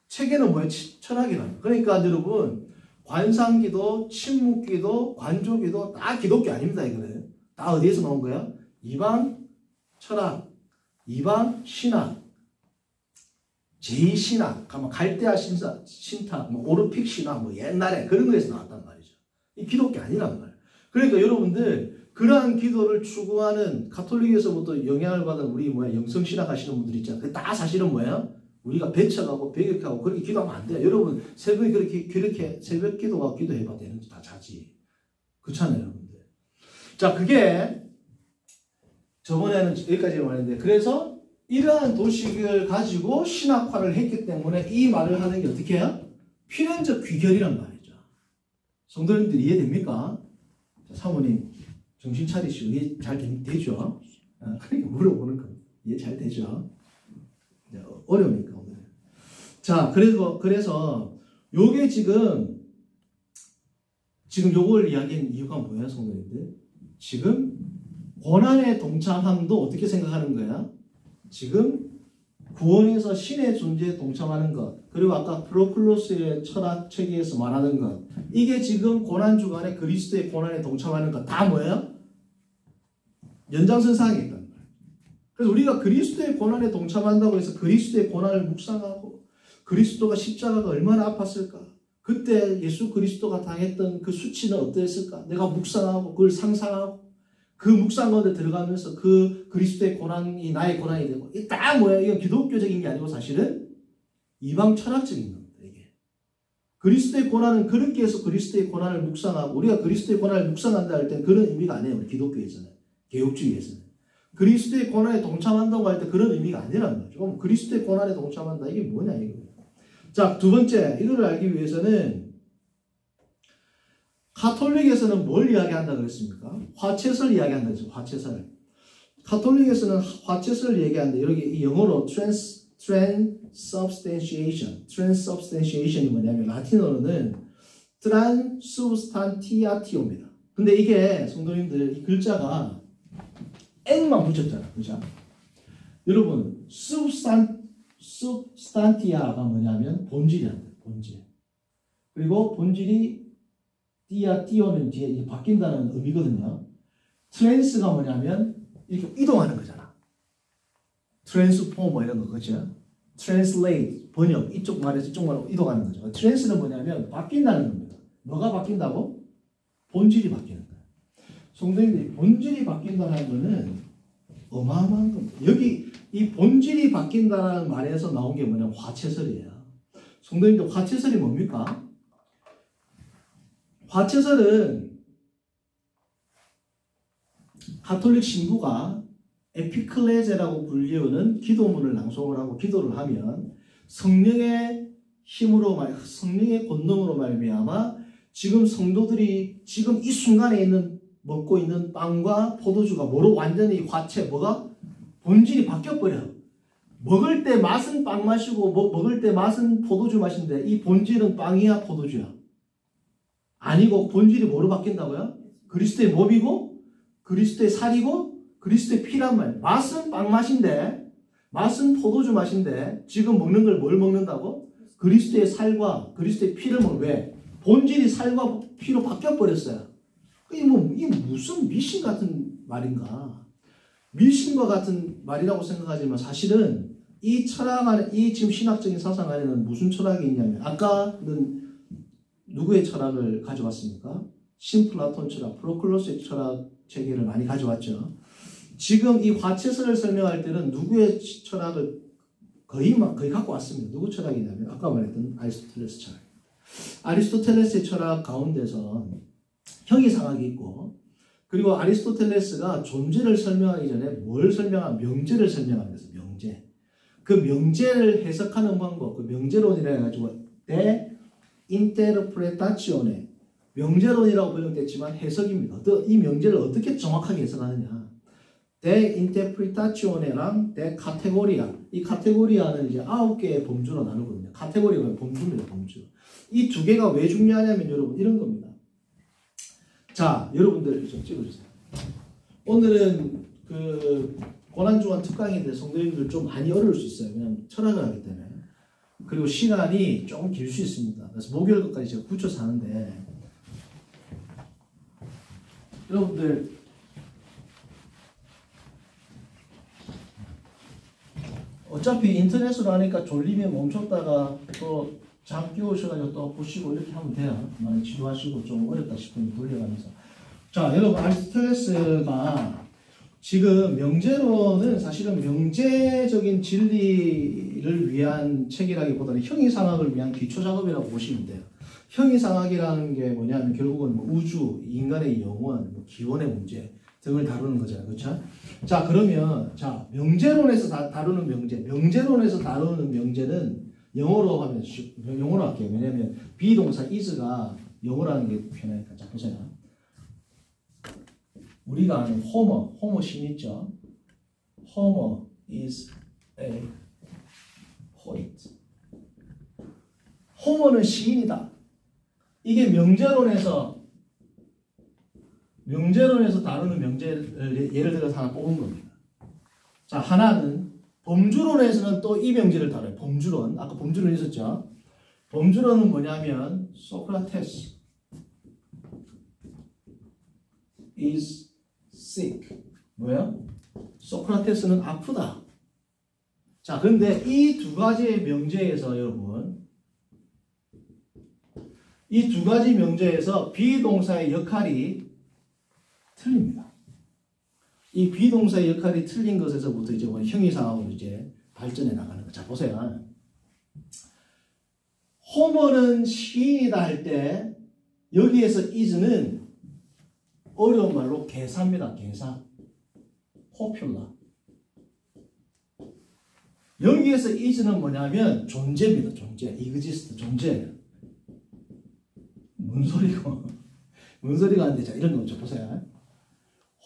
체계는 뭐야? 철학이란. 그러니까 여러분 관상기도, 침묵기도, 관조기도 다 기독교 아닙니다. 이거는 다 어디에서 나온 거야? 이방 철학, 이방 신학, 제2신학, 갈대아 신탁, 오르픽 신학, 옛날에 그런 거에서 나왔단 말이죠. 이 기독교 아니란 말이에요. 그러니까 여러분들 그러한 기도를 추구하는 카톨릭에서부터 영향을 받은 우리 영성신학 하시는 분들 있잖아요. 그게 다 사실은 뭐예요? 우리가 배척하고 배격하고 그렇게 기도하면 안 돼요. 여러분 새벽에 그렇게 새벽 기도가 기도해봐 되는지 다 자지. 그렇잖아요, 여러분들. 자, 그게 저번에는 여기까지 말했는데 그래서 이러한 도식을 가지고 신학화를 했기 때문에 이 말을 하는 게 어떻게 해요? 필연적 귀결이란 말이죠. 성도님들 이해됩니까? 자, 사모님 정신 차리시고 이해 잘 되죠? 그러니까 물어보는 겁니다. 이해 잘 되죠? 어려우니까 오늘. 자, 그래서 요게 지금 요걸 이야기한 이유가 뭐예요, 성도님들? 지금 고난의 동참함도 어떻게 생각하는 거야? 지금 구원에서 신의 존재에 동참하는 것, 그리고 아까 프로클로스의 철학 체계에서 말하는 것, 이게 지금 고난 주간에 그리스도의 고난에 동참하는 것 다 뭐예요? 연장선상에 있단 말이에요. 그래서 우리가 그리스도의 고난에 동참한다고 해서 그리스도의 고난을 묵상하고 그리스도가 십자가가 얼마나 아팠을까? 그때 예수 그리스도가 당했던 그 수치는 어땠을까? 내가 묵상하고 그걸 상상하고 그 묵상 가운데 들어가면서 그 그리스도의 고난이 나의 고난이 되고 이게 다 뭐야? 이건 기독교적인 게 아니고 사실은 이방 철학적인 겁니다. 이게 그리스도의 고난은 그렇게 해서 그리스도의 고난을 묵상하고 우리가 그리스도의 고난을 묵상한다 할 땐 그런 의미가 아니에요. 우리 기독교에서는 개혁주의에서는 그리스도의 고난에 동참한다고 할 때 그런 의미가 아니라는 거죠. 그럼 그리스도의 고난에 동참한다 이게 뭐냐 이거예요. 자, 두 번째 이거를 알기 위해서는 카톨릭에서는 뭘 이야기한다 그랬습니까? 화채설 이야기한다 그랬죠. 화채설. 카톨릭에서는 화채설 얘기하는데 여기 영어로 transubstantiation이 뭐냐면 라틴어로는 transubstantiatio입니다. 근데 이게 성도님들 이 글자가 n만 붙였잖아. 그죠? 여러분 substantia가 뭐냐면 본질이란다. 본질. 그리고 본질이 띄어는 뒤에 바뀐다는 의미거든요. 트랜스가 뭐냐면 이렇게 이동하는 거잖아. 트랜스포머 이런 거 그렇죠? 트랜슬레이트 번역 이쪽 말에서 이쪽 말로 이동하는 거죠. 트랜스는 뭐냐면 바뀐다는 겁니다. 뭐가 바뀐다고? 본질이 바뀌는 거야. 성도님들이 본질이 바뀐다는 거는 어마어마한 겁니다. 여기 이 본질이 바뀐다는 말에서 나온 게 뭐냐면 화채설이에요. 성도님들, 화채설이 뭡니까? 화채설은 가톨릭 신부가 에피클레제라고 불리우는 기도문을 낭송을 하고 기도를 하면 성령의 힘으로, 성령의 권능으로 말미암아 지금 성도들이 지금 이 순간에 있는 먹고 있는 빵과 포도주가 뭐로 완전히 화채, 뭐가 본질이 바뀌어버려. 먹을 때 맛은 빵 맛이고 먹을 때 맛은 포도주 맛인데 이 본질은 빵이야 포도주야? 아니고 본질이 뭐로 바뀐다고요? 그리스도의 몸이고 그리스도의 살이고 그리스도의 피란 말. 맛은 빵 맛인데 맛은 포도주 맛인데 지금 먹는 걸 뭘 먹는다고? 그리스도의 살과 그리스도의 피를 먹는. 왜? 본질이 살과 피로 바뀌어버렸어요. 이게 무슨 미신 같은 말인가? 미신과 같은 말이라고 생각하지만 사실은 이 철학 안에, 이 지금 신학적인 사상 안에는 무슨 철학이 있냐면, 아까는 누구의 철학을 가져왔습니까? 신플라톤 철학, 프로클로스의 철학 체계를 많이 가져왔죠. 지금 이 화채설을 설명할 때는 누구의 철학을 거의 갖고 왔습니다. 누구 철학이냐면 아까 말했던 아리스토텔레스 철학. 아리스토텔레스의 철학 가운데서 형이상학이 있고, 그리고 아리스토텔레스가 존재를 설명하기 전에 뭘 설명한? 명제를 설명하는 거죠. 명제. 그 명제를 해석하는 방법, 그 명제론이라 해가지고 데 인테르프레타치오네, 명제론이라고 번역됐지만 해석입니다. 이 명제를 어떻게 정확하게 해석하느냐? 데 인테르프레타치오네랑 데 카테고리아. 이 카테고리아는 이제 9개의 범주로 나누거든요. 카테고리가 범주입니다. 범주. 이 두 개가 왜 중요하냐면 여러분 이런 겁니다. 자, 여러분들 좀 찍어주세요. 오늘은 그 고난주간 특강인데 성도님들 좀 많이 어려울 수 있어요. 왜냐하면 철학을 하기 때문에. 그리고 시간이 조금 길 수 있습니다. 그래서 목요일 것까지 제가 붙여서 하는데, 여러분들 어차피 인터넷으로 하니까 졸리면 멈췄다가 또 잠 끼우셔가지고 또 보시고 이렇게 하면 돼요. 많이 지루하시고 좀 어렵다 싶으면 돌려가면서. 자, 여러분, 아리스토텔레스가 지금 명제론은 사실은 명제적인 진리를 위한 책이라기보다는 형이상학을 위한 기초작업이라고 보시면 돼요. 형이상학이라는 게 뭐냐면 결국은 우주, 인간의 영원, 기원의 문제 등을 다루는 거잖아요. 그렇죠? 자, 그러면 명제론에서 다루는 명제론에서 다루는 명제는 영어로 하면 영어로 할게요. 왜냐면 비동사 is가 영어로 하는 게 편하니까. 자, 보세요. 우리가 아는 호머 신 있죠? Homer is a poet. 호머는 시인이다. 이게 명제론에서 다루는 명제를 예를 들어서 하나 뽑은 겁니다. 자, 하나는 범주론에서는 또 이 명제를 다뤄요. 범주론. 아까 범주론 있었죠? 범주론은 뭐냐면 소크라테스 is sick. 뭐야? 소크라테스는 아프다. 자, 그런데 이 두 가지의 명제에서 여러분, 이 두 가지 명제에서 비동사의 역할이 틀립니다. 이 비동사의 역할이 틀린 것에서부터 이제 형이상학으로 이제 발전해 나가는 거. 자, 보세요. 호머는 시인이다 할 때 여기에서 is는 어려운 말로 개사입니다. 개사. 포퓰라. 여기에서 is는 뭐냐면 존재입니다. 존재. exist. 존재. 뭔 소리고. 뭔 소리가 안 돼. 자, 이런 거죠. 보세요.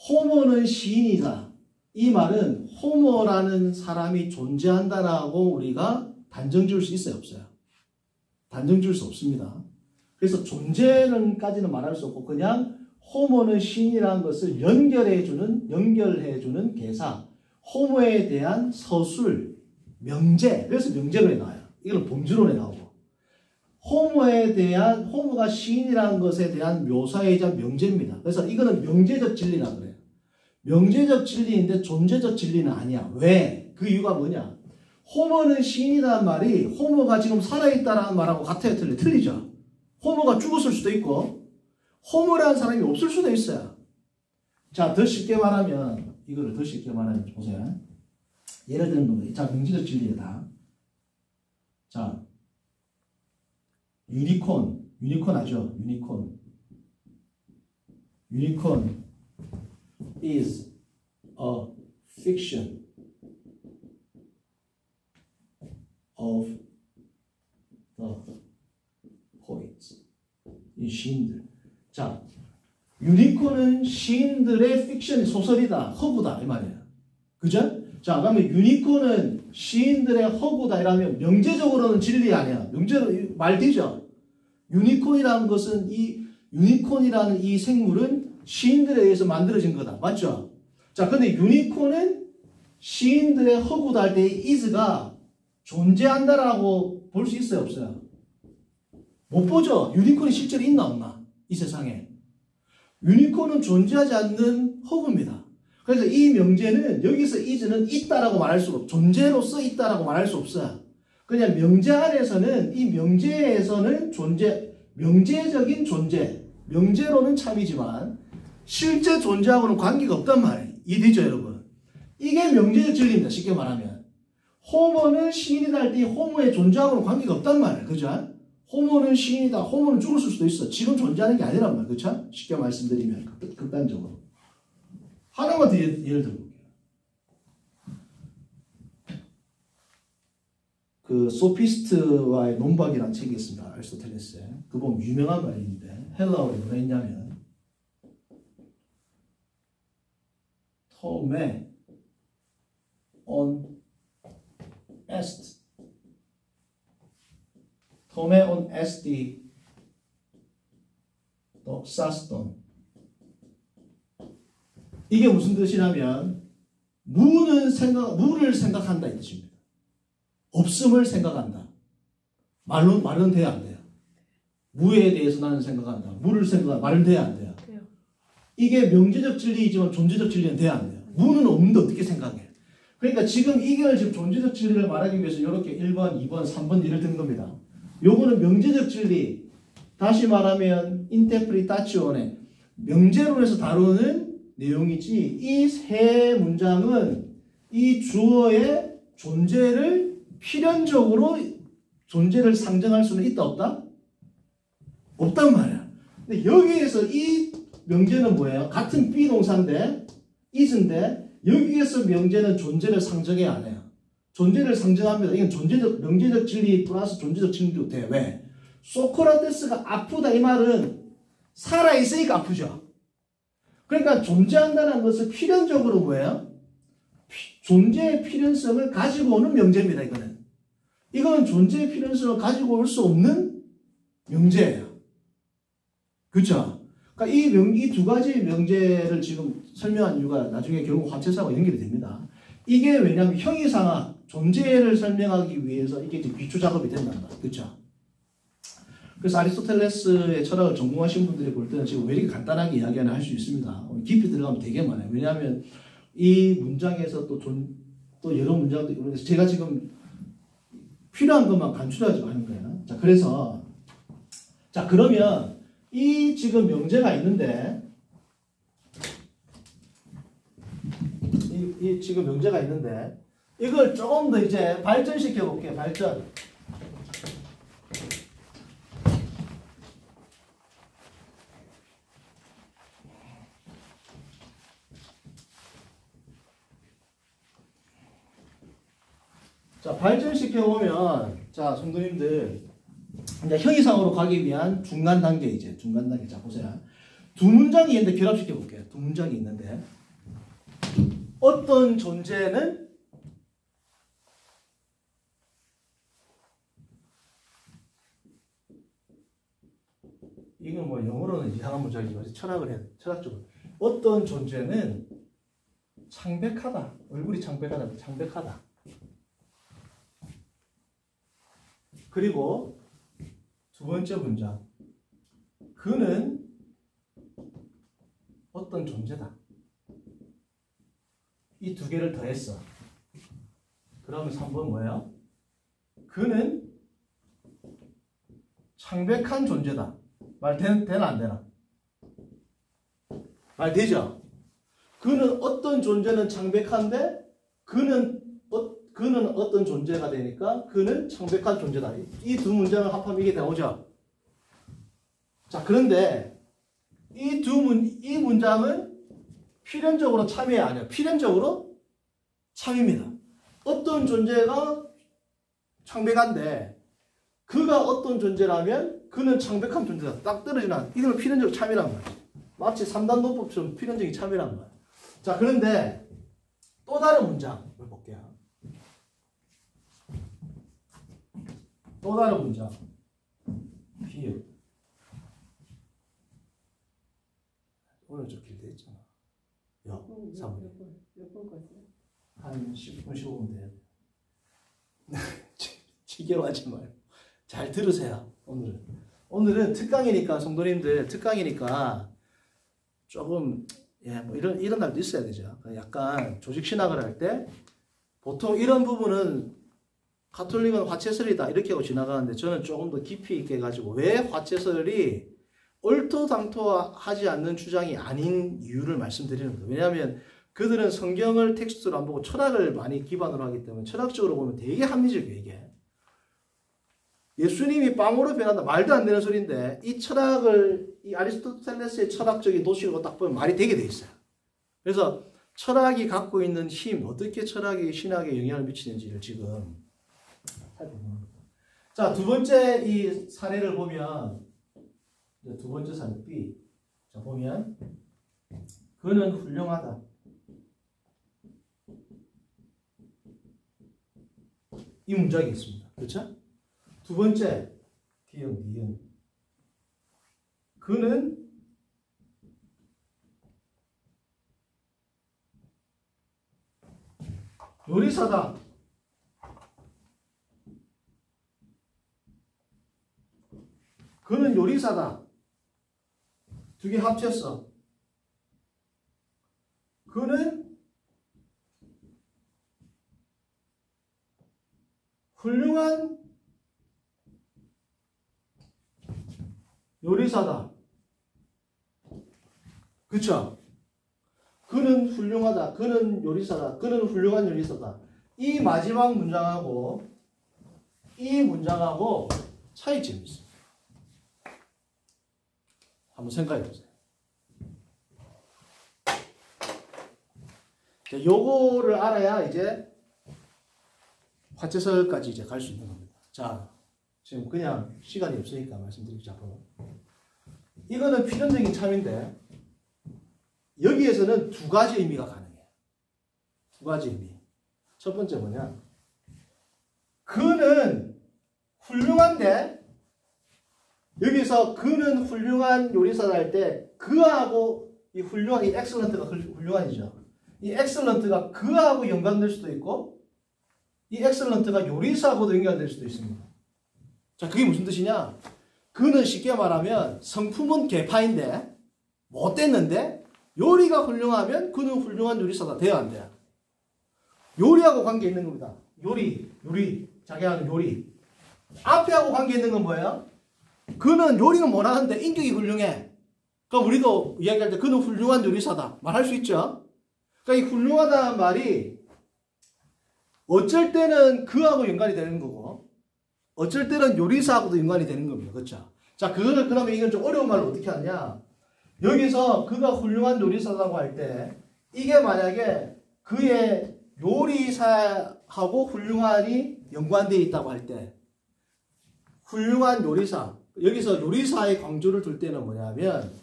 호머는 시인이다. 이 말은 호머라는 사람이 존재한다라고 우리가 단정 지을 수 있어요? 없어요? 단정 지을 수 없습니다. 그래서 존재는까지는 말할 수 없고 그냥 호머는 시인이라는 것을 연결해주는 개사, 호머에 대한 서술, 명제, 그래서 명제론에 나와요. 이건 범주론에 나오고. 호머가 시인이라는 것에 대한 묘사이자 명제입니다. 그래서 이거는 명제적 진리라고 그래요. 명제적 진리인데 존재적 진리는 아니야. 왜? 그 이유가 뭐냐? 호머는 시인이라는 말이 호머가 지금 살아있다라는 말하고 같아요? 틀리죠? 호머가 죽었을 수도 있고 호머라는 사람이 없을 수도 있어요. 자, 더 쉽게 말하면 이거를 더 쉽게 말하면 보세요. 예를 드는 겁니다. 자, 명제적 진리다. 자, 유니콘 아죠? 유니콘 is a fiction of the poets. 이 시인들. 자, 유니콘은 시인들의 픽션 소설이다, 허구다 이 말이에요. 그죠? 자, 그러면 유니콘은 시인들의 허구다 이라면 명제적으로는 진리 아니야. 명제로 말 되죠? 유니콘이라는 것은 유니콘이라는 이 생물은 시인들에 의해서 만들어진 거다. 맞죠? 자, 근데 유니콘은 시인들의 허구다 할 때 is가 존재한다라고 볼 수 있어요, 없어요? 못 보죠? 유니콘이 실제로 있나 없나? 이 세상에. 유니콘은 존재하지 않는 허구입니다. 그래서 이 명제는 여기서 is는 있다라고 말할 수 없고 존재로서 있다라고 말할 수 없어요. 그냥 명제 안에서는 이 명제에서는 명제적인 존재, 명제로는 참이지만 실제 존재하고는 관계가 없단 말이에요. 이해되죠, 여러분? 이게 명제적 진리입니다. 쉽게 말하면. 호모는 시인이다 할 때 호모의 존재하고는 관계가 없단 말이에요. 그죠? 호모는 시인이다. 호모는 죽었을 수도 있어. 지금 존재하는 게 아니란 말이에요. 그렇죠? 쉽게 말씀드리면 극단적으로. 하나만 더 예를 들어볼게요. 그 소피스트와의 논박이라는 책이 있습니다. 아리스토텔레스의. 그 보면 유명한 말인데 헬라어로 뭐라 했냐면 토메 on est 토메 on est 독사스톤. 이게 무슨 뜻이냐면 무를 생각한다 이 뜻입니다. 없음을 생각한다. 말은 돼야 안 돼요. 무에 대해서 나는 생각한다. 말은 돼야 안 돼요. 이게 명제적 진리이지만 존재적 진리는 돼야 안 돼요. 무는 없는데 어떻게 생각해? 그러니까 지금 이걸 지금 존재적 진리를 말하기 위해서 이렇게 1번, 2번, 3번 예를 든 겁니다. 요거는 명제적 진리. 다시 말하면 인테프리타치오네. 명제론에서 다루는 내용이지 이 세 문장은 이 주어의 존재를 필연적으로 존재를 상정할 수는 있다 없다? 없단 말이야. 근데 여기에서 이 명제는 뭐예요? 같은 비동사인데 is인데 여기에서 명제는 존재를 상정해 안 해요. 존재를 상정합니다. 이건 명제적 진리 플러스 존재적 진리도 돼. 왜? 소크라테스가 아프다 이 말은 살아있으니까 아프죠. 그러니까 존재한다는 것은 필연적으로 뭐예요? 존재의 필연성을 가지고 오는 명제입니다. 이거는 존재의 필연성을 가지고 올 수 없는 명제예요. 그렇죠? 그러니까 이 두 가지 명제를 지금 설명한 이유가 나중에 결국 화체사와 연결이 됩니다. 이게 왜냐하면 형이상학, 존재를 설명하기 위해서 이게 기초 작업이 된단다. 그렇죠? 그래서 아리스토텔레스의 철학을 전공하신 분들이 볼 때는 지금 왜 이렇게 간단하게 이야기하나 할 수 있습니다. 깊이 들어가면 되게 많아요. 왜냐하면 이 문장에서 또 여러 문장도 있고 제가 지금 필요한 것만 간추려가지고 하는 거예요. 자, 그래서 자 그러면 이 지금 명제가 있는데 이 지금 명제가 있는데 이걸 조금 더 이제 발전시켜 볼게요. 발전. 자, 발전시켜보면, 자, 성도님들, 이제 형이상으로 가기 위한 중간 단계. 자, 보세요. 두 문장이 있는데 결합시켜볼게요. 두 문장이 있는데, 어떤 존재는 이건 뭐 영어로는 이상한 문장이지만 철학을 해야 돼. 철학적으로. 어떤 존재는 창백하다. 얼굴이 창백하다. 그리고 두 번째 문장. 그는 어떤 존재다. 이 두 개를 더했어. 그러면 3번 뭐예요? 그는 창백한 존재다. 말 되나 안 되나? 말 되죠? 그는 어떤 존재는 창백한데 그는 어떤 존재가 되니까 그는 창백한 존재다. 이 두 문장을 합하면 이게 나오죠. 자, 그런데 이 문장은 필연적으로 참이 아니에요. 필연적으로 참입니다. 어떤 존재가 창백한데 그가 어떤 존재라면 그는 창백한 존재다. 딱 떨어지는 이걸 필연적 참이란 말이에요. 마치 3단 논법처럼 필연적인 참이란 말이에요. 자, 그런데 또 다른 문장을 볼게요. 또 다른 문장. 비읍. 오늘 좀 길게 했잖아. 몇 번 거였어요? 한 10분, 15분 돼요. 지겨워 하지 말고. 잘 들으세요, 오늘은. 오늘은 특강이니까, 성도님들, 특강이니까 조금, 뭐 이런 날도 있어야 되죠. 약간 조직신학을 할 때, 보통 이런 부분은 가톨릭은 화채설이다, 이렇게 하고 지나가는데, 저는 조금 더 깊이 있게 해가지고, 왜 화채설이 얼토당토하지 않는 주장이 아닌 이유를 말씀드리는 거예요. 왜냐하면 그들은 성경을 텍스트로 안 보고 철학을 많이 기반으로 하기 때문에 철학적으로 보면 되게 합리적이에요, 이게. 예수님이 빵으로 변한다. 말도 안 되는 소리인데 이 철학을 이 아리스토텔레스의 철학적인 도식으로 딱 보면 말이 되게 돼 있어요. 그래서 철학이 갖고 있는 힘, 어떻게 철학이 신학에 영향을 미치는지를 지금 살펴보는 겁니다. 자, 두 번째 이 사례를 보면 두 번째 사례 B. 자, 보면 그는 훌륭하다. 이 문장이 있습니다. 그렇죠? 두 번째 기억, 니은. 그는 요리사다. 그는 요리사다. 두 개 합쳤어. 그는 훌륭한 요리사다. 그쵸? 그는 훌륭하다. 그는 요리사다. 그는 훌륭한 요리사다. 이 마지막 문장하고 이 문장하고 차이점이 있습니다. 한번 생각해 보세요. 요거를 알아야 이제 화채설까지 이제 갈 수 있는 겁니다. 자, 지금 그냥 시간이 없으니까 말씀드리자. 이거는 필연적인 참인데 여기에서는 두 가지 의미가 가능해요. 두 가지 의미. 첫 번째 뭐냐? 그는 훌륭한데 여기서 그는 훌륭한 요리사다 할 때 그하고 이 훌륭한, 이 엑셀런트가 훌륭한이죠. 이 엑셀런트가 그하고 연관될 수도 있고 이 엑셀런트가 요리사하고도 연관될 수도 있습니다. 자, 그게 무슨 뜻이냐? 그는 쉽게 말하면 성품은 개파인데 못됐는데 요리가 훌륭하면 그는 훌륭한 요리사다. 돼야 안 돼요? 요리하고 관계 있는 겁니다. 요리, 자기가 하는 요리. 앞에하고 관계 있는 건 뭐예요? 그는 요리는 못하는데 인격이 훌륭해. 그러니까 우리도 이야기할 때 그는 훌륭한 요리사다. 말할 수 있죠? 그러니까 이 훌륭하다는 말이 어쩔 때는 그하고 연관이 되는 거고 어쩔 때는 요리사하고도 연관이 되는 겁니다. 그렇죠? 자, 그러면 이건 좀 어려운 말로 어떻게 하냐? 여기서 그가 훌륭한 요리사라고 할 때 이게 만약에 그의 요리사하고 훌륭한이 연관되어 있다고 할 때 훌륭한 요리사, 여기서 요리사의 강조를 둘 때는 뭐냐면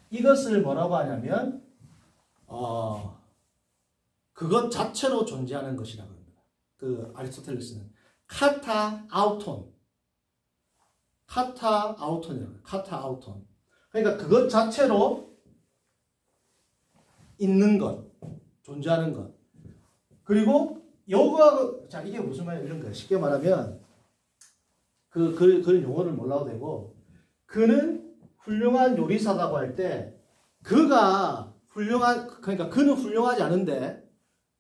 이것을 뭐라고 하냐면 그것 자체로 존재하는 것이라고 합니다. 그 아리스토텔레스는 카타 아우톤, 카타 아우톤이라고. 카타 아우톤. 그러니까 그것 자체로 있는 것, 존재하는 것. 그리고 요거하고, 자, 이게 무슨 말이야? 이런 거예요. 쉽게 말하면 그런 용어를 몰라도 되고, 그는 훌륭한 요리사라고 할 때 그가 그러니까 그는 훌륭하지 않은데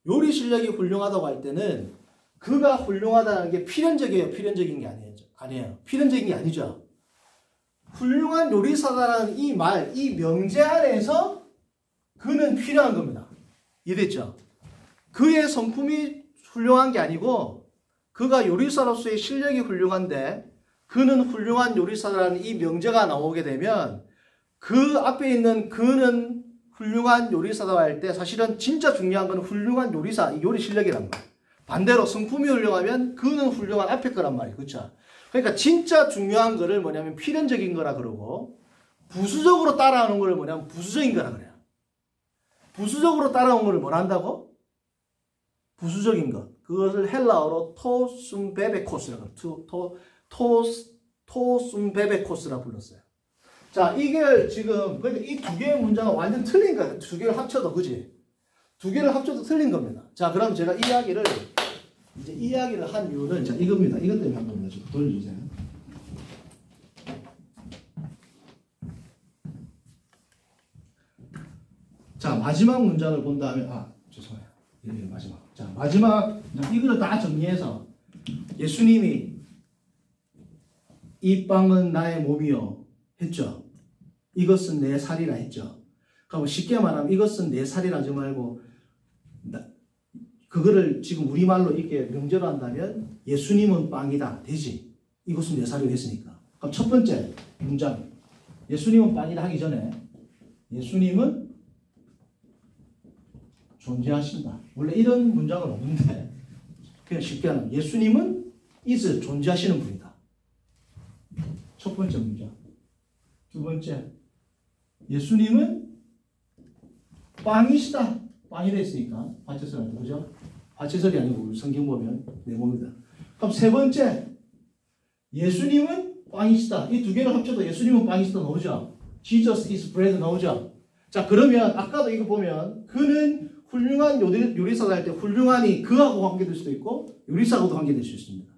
요리 실력이 훌륭하다고 할 때는 그가 훌륭하다는 게 필연적이에요? 필연적인 게 아니에요. 필연적인 게 아니죠. 훌륭한 요리사다라는 이 말, 이 명제 안에서 그는 필요한 겁니다. 이해됐죠? 그의 성품이 훌륭한 게 아니고 그가 요리사로서의 실력이 훌륭한데 그는 훌륭한 요리사라는 이 명제가 나오게 되면 그 앞에 있는 그는 훌륭한 요리사다 할 때 사실은 진짜 중요한 건 훌륭한 요리사, 요리 실력이란 말이에요. 반대로 성품이 훌륭하면 그는 훌륭한 앞에 거란 말이에요. 그렇죠? 그러니까 진짜 중요한 거를 뭐냐면 필연적인 거라 그러고 부수적으로 따라오는 걸 뭐냐면 부수적인 거라 그래요. 부수적으로 따라온 걸 뭐라 한다고? 부수적인 것. 그것을 헬라어로 토숨베베코스라고 토숨베베코스라 불렀어요. 자, 이게 지금 이 두 개의 문장은 완전 틀린 거예요. 두 개를 합쳐도, 그지? 두 개를 합쳐도 틀린 겁니다. 자, 그럼 제가 이야기를 한 이유는 자, 이겁니다. 이것 때문에 한 겁니다. 좀 돌려주세요. 자, 마지막 문장을 본 다음에 죄송해요. 이게 마지막. 자, 마지막 이거를 다 정리해서 예수님이 이 빵은 나의 몸이요 했죠. 이것은 내 살이라 했죠. 그럼 쉽게 말하면 이것은 내 살이라 하지 말고 그거를 지금 우리말로 이렇게 명제로 한다면 예수님은 빵이다 되지. 이것은 내 살이라 했으니까. 그럼 첫 번째 문장 예수님은 빵이다 하기 전에 예수님은 존재하신다. 원래 이런 문장은 없는데 그냥 쉽게 하면 예수님은 is 존재하시는 분이다. 첫 번째 문장. 두 번째 예수님은 빵이시다. 빵이라 했으니까 받쳐설한테 그죠? 받쳐설이 아니고 성경 보면 내 몸이다. 그럼 세 번째 예수님은 빵이시다. 이 두 개를 합쳐도 예수님은 빵이시다 나오죠? Jesus is bread 나오죠? 자, 그러면 아까도 이거 보면 그는 훌륭한 요리사가 할 때 훌륭한이 그하고 관계될 수도 있고 요리사하고도 관계될 수 있습니다.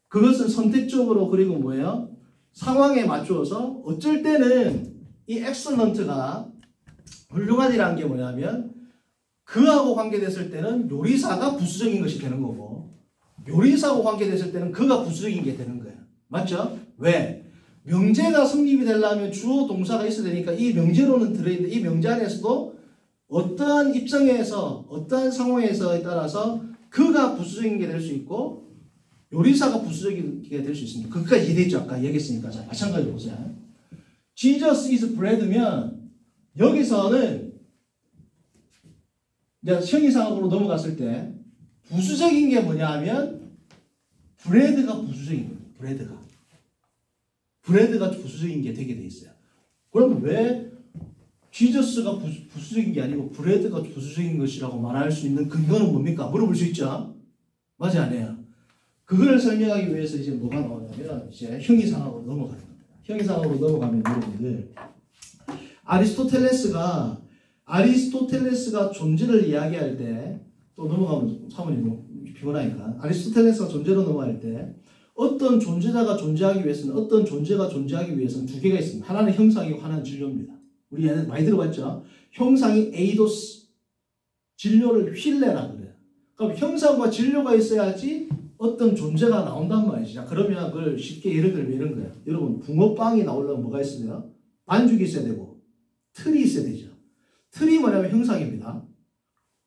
그것은 선택적으로 그리고 뭐예요? 상황에 맞추어서 어쩔 때는 이 excellent가 훌륭한이라는 게 뭐냐면 그하고 관계됐을 때는 요리사가 부수적인 것이 되는 거고 요리사하고 관계됐을 때는 그가 부수적인 게 되는 거예요. 맞죠? 왜? 명제가 성립이 되려면 주어 동사가 있어야 되니까 이 명제로는 들어있는데 이 명제 안에서도 어떠한 입장에서 어떠한 상황에서에 따라서 그가 부수적인 게 될 수 있고 요리사가 부수적인 게 될 수 있습니다. 그까지 이해됐죠? 아까 얘기했으니까. 자, 마찬가지로 보세요. Jesus is bread면 여기서는 이제 형이상으로 넘어갔을 때 부수적인 게 뭐냐 하면 브레드가 부수적인 거예요. 브레드가 부수적인 게 되게 돼 있어요. 그럼 왜 지저스가 부수적인 게 아니고 브레드가 부수적인 것이라고 말할 수 있는 근거는 뭡니까? 물어볼 수 있죠? 맞아요, 아니에요? 그걸 설명하기 위해서 이제 뭐가 나오냐면 이제 형이상학으로 넘어가는 겁니다. 형이상학으로 넘어가면 여러분들 아리스토텔레스가 존재를 이야기할 때 또 넘어가면 사모님 너무 피곤하니까 아리스토텔레스가 존재로 넘어갈 때 어떤 존재자가 존재하기 위해서는 어떤 존재가 존재하기 위해서는 두 개가 있습니다. 하나는 형상이고 하나는 진료입니다. 우리 얘는 많이 들어봤죠? 형상이 에이도스, 진료를 휠레라고 그래요. 그럼 형상과 진료가 있어야지 어떤 존재가 나온단 말이지. 자, 그러면 그걸 쉽게 예를 들면 이런 거예요. 여러분, 붕어빵이 나오려면 뭐가 있어야 돼요? 반죽이 있어야 되고, 틀이 있어야 되죠. 틀이 뭐냐면 형상입니다.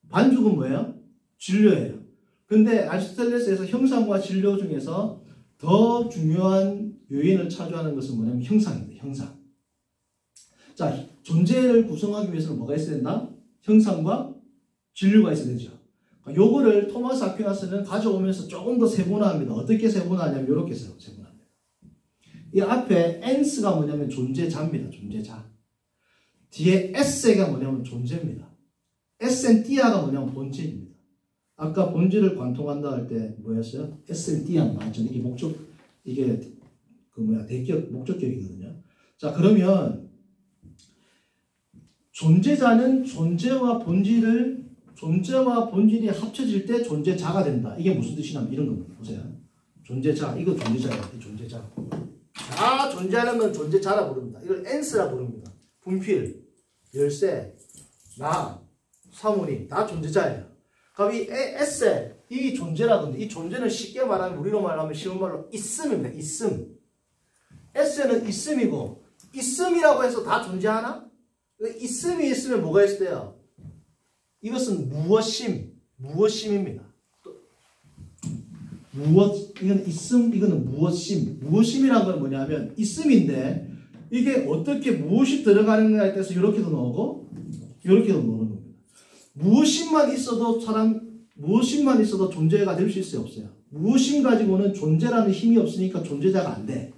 반죽은 뭐예요? 진료예요. 근데 아리스토텔레스에서 형상과 진료 중에서 더 중요한 요인을 차지하는 것은 뭐냐면 형상입니다. 형상. 자, 존재를 구성하기 위해서는 뭐가 있어야 된다? 형상과 진료가 있어야 되죠. 요거를 토마스 아퀴나스는 가져오면서 조금 더 세분화합니다. 어떻게 세분화하냐면 이렇게 세분화합니다. 이 앞에 엔스가 뭐냐면 존재자입니다. 존재자. 뒤에 에세가 뭐냐면 존재입니다. 에센티아가 뭐냐면 본질입니다. 아까 본질을 관통한다 할 때 뭐였어요? 에센티아 맞죠? 이게 대격 목적격이거든요. 자, 그러면 존재자는 존재와 본질이 합쳐질 때 존재자가 된다. 이게 무슨 뜻이냐면 이런 겁니다. 보세요. 존재자, 이거 존재자예요. 존재자. 다 존재하는 건 존재자라 부릅니다. 이걸 엔스라 부릅니다. 분필, 열쇠, 나, 사물이 다 존재자예요. 그럼 이 에세, 이 존재라던데 이 존재는 쉽게 말하면 우리로 말하면 쉬운 말로 있음입니다. 있음. 에세는 있음이고 있음이라고 해서 다 존재하나? 있음이 있으면 뭐가 있을 때요? 이것은 무엇심입니다. 이건 있음, 이거는 무엇심이란 건 뭐냐면 있음인데 이게 어떻게 무엇이 들어가는가에 따라서 이렇게도 나오고 이렇게도 나오는 겁니다. 무엇심만 있어도 존재가 될 수 있어요, 없어요? 무엇심 가지고는 존재라는 힘이 없으니까 존재자가 안 돼.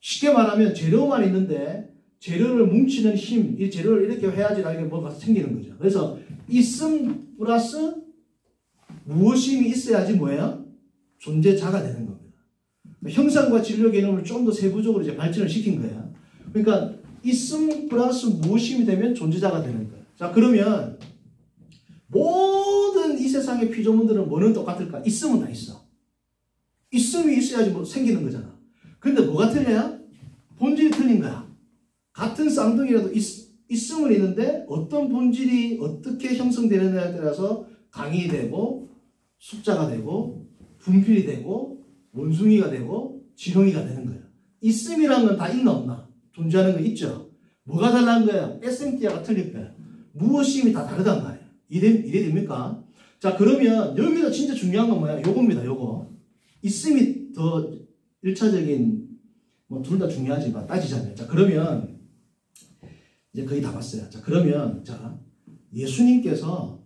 쉽게 말하면 재료만 있는데 재료를 뭉치는 힘, 이 재료를 이렇게 해야지 나에게 뭐가 생기는 거죠. 그래서 있음 플러스 무엇심이 있어야지 뭐예요? 존재자가 되는 겁니다. 형상과 진료 개념을 좀 더 세부적으로 이제 발전을 시킨 거예요. 그러니까 있음 플러스 무엇심이 되면 존재자가 되는 거예요. 자, 그러면 모든 이 세상의 피조물들은 뭐는 똑같을까? 있음은 다 있어. 있음이 있어야지 뭐 생기는 거잖아. 근데 뭐가 틀려요? 본질이 틀린 거야. 같은 쌍둥이라도 있음은 있는데 어떤 본질이 어떻게 형성되느냐에 따라서 강이 되고 숙자가 되고 분필이 되고 원숭이가 되고 지렁이가 되는 거예요. 있음이라는 건 다 있나 없나? 존재하는 거 있죠. 뭐가 달라는 거예요? 에센티아가 틀릴 거예요. 무엇임이 다 다르단 말이에요. 이래 됩니까? 자, 그러면 여기서 진짜 중요한 건 뭐야? 요겁니다. 요거. 있음이 더 1차적인 뭐 둘 다 중요하지만 따지자면, 자, 그러면 이제 거의 다 봤어요. 자, 그러면 자, 예수님께서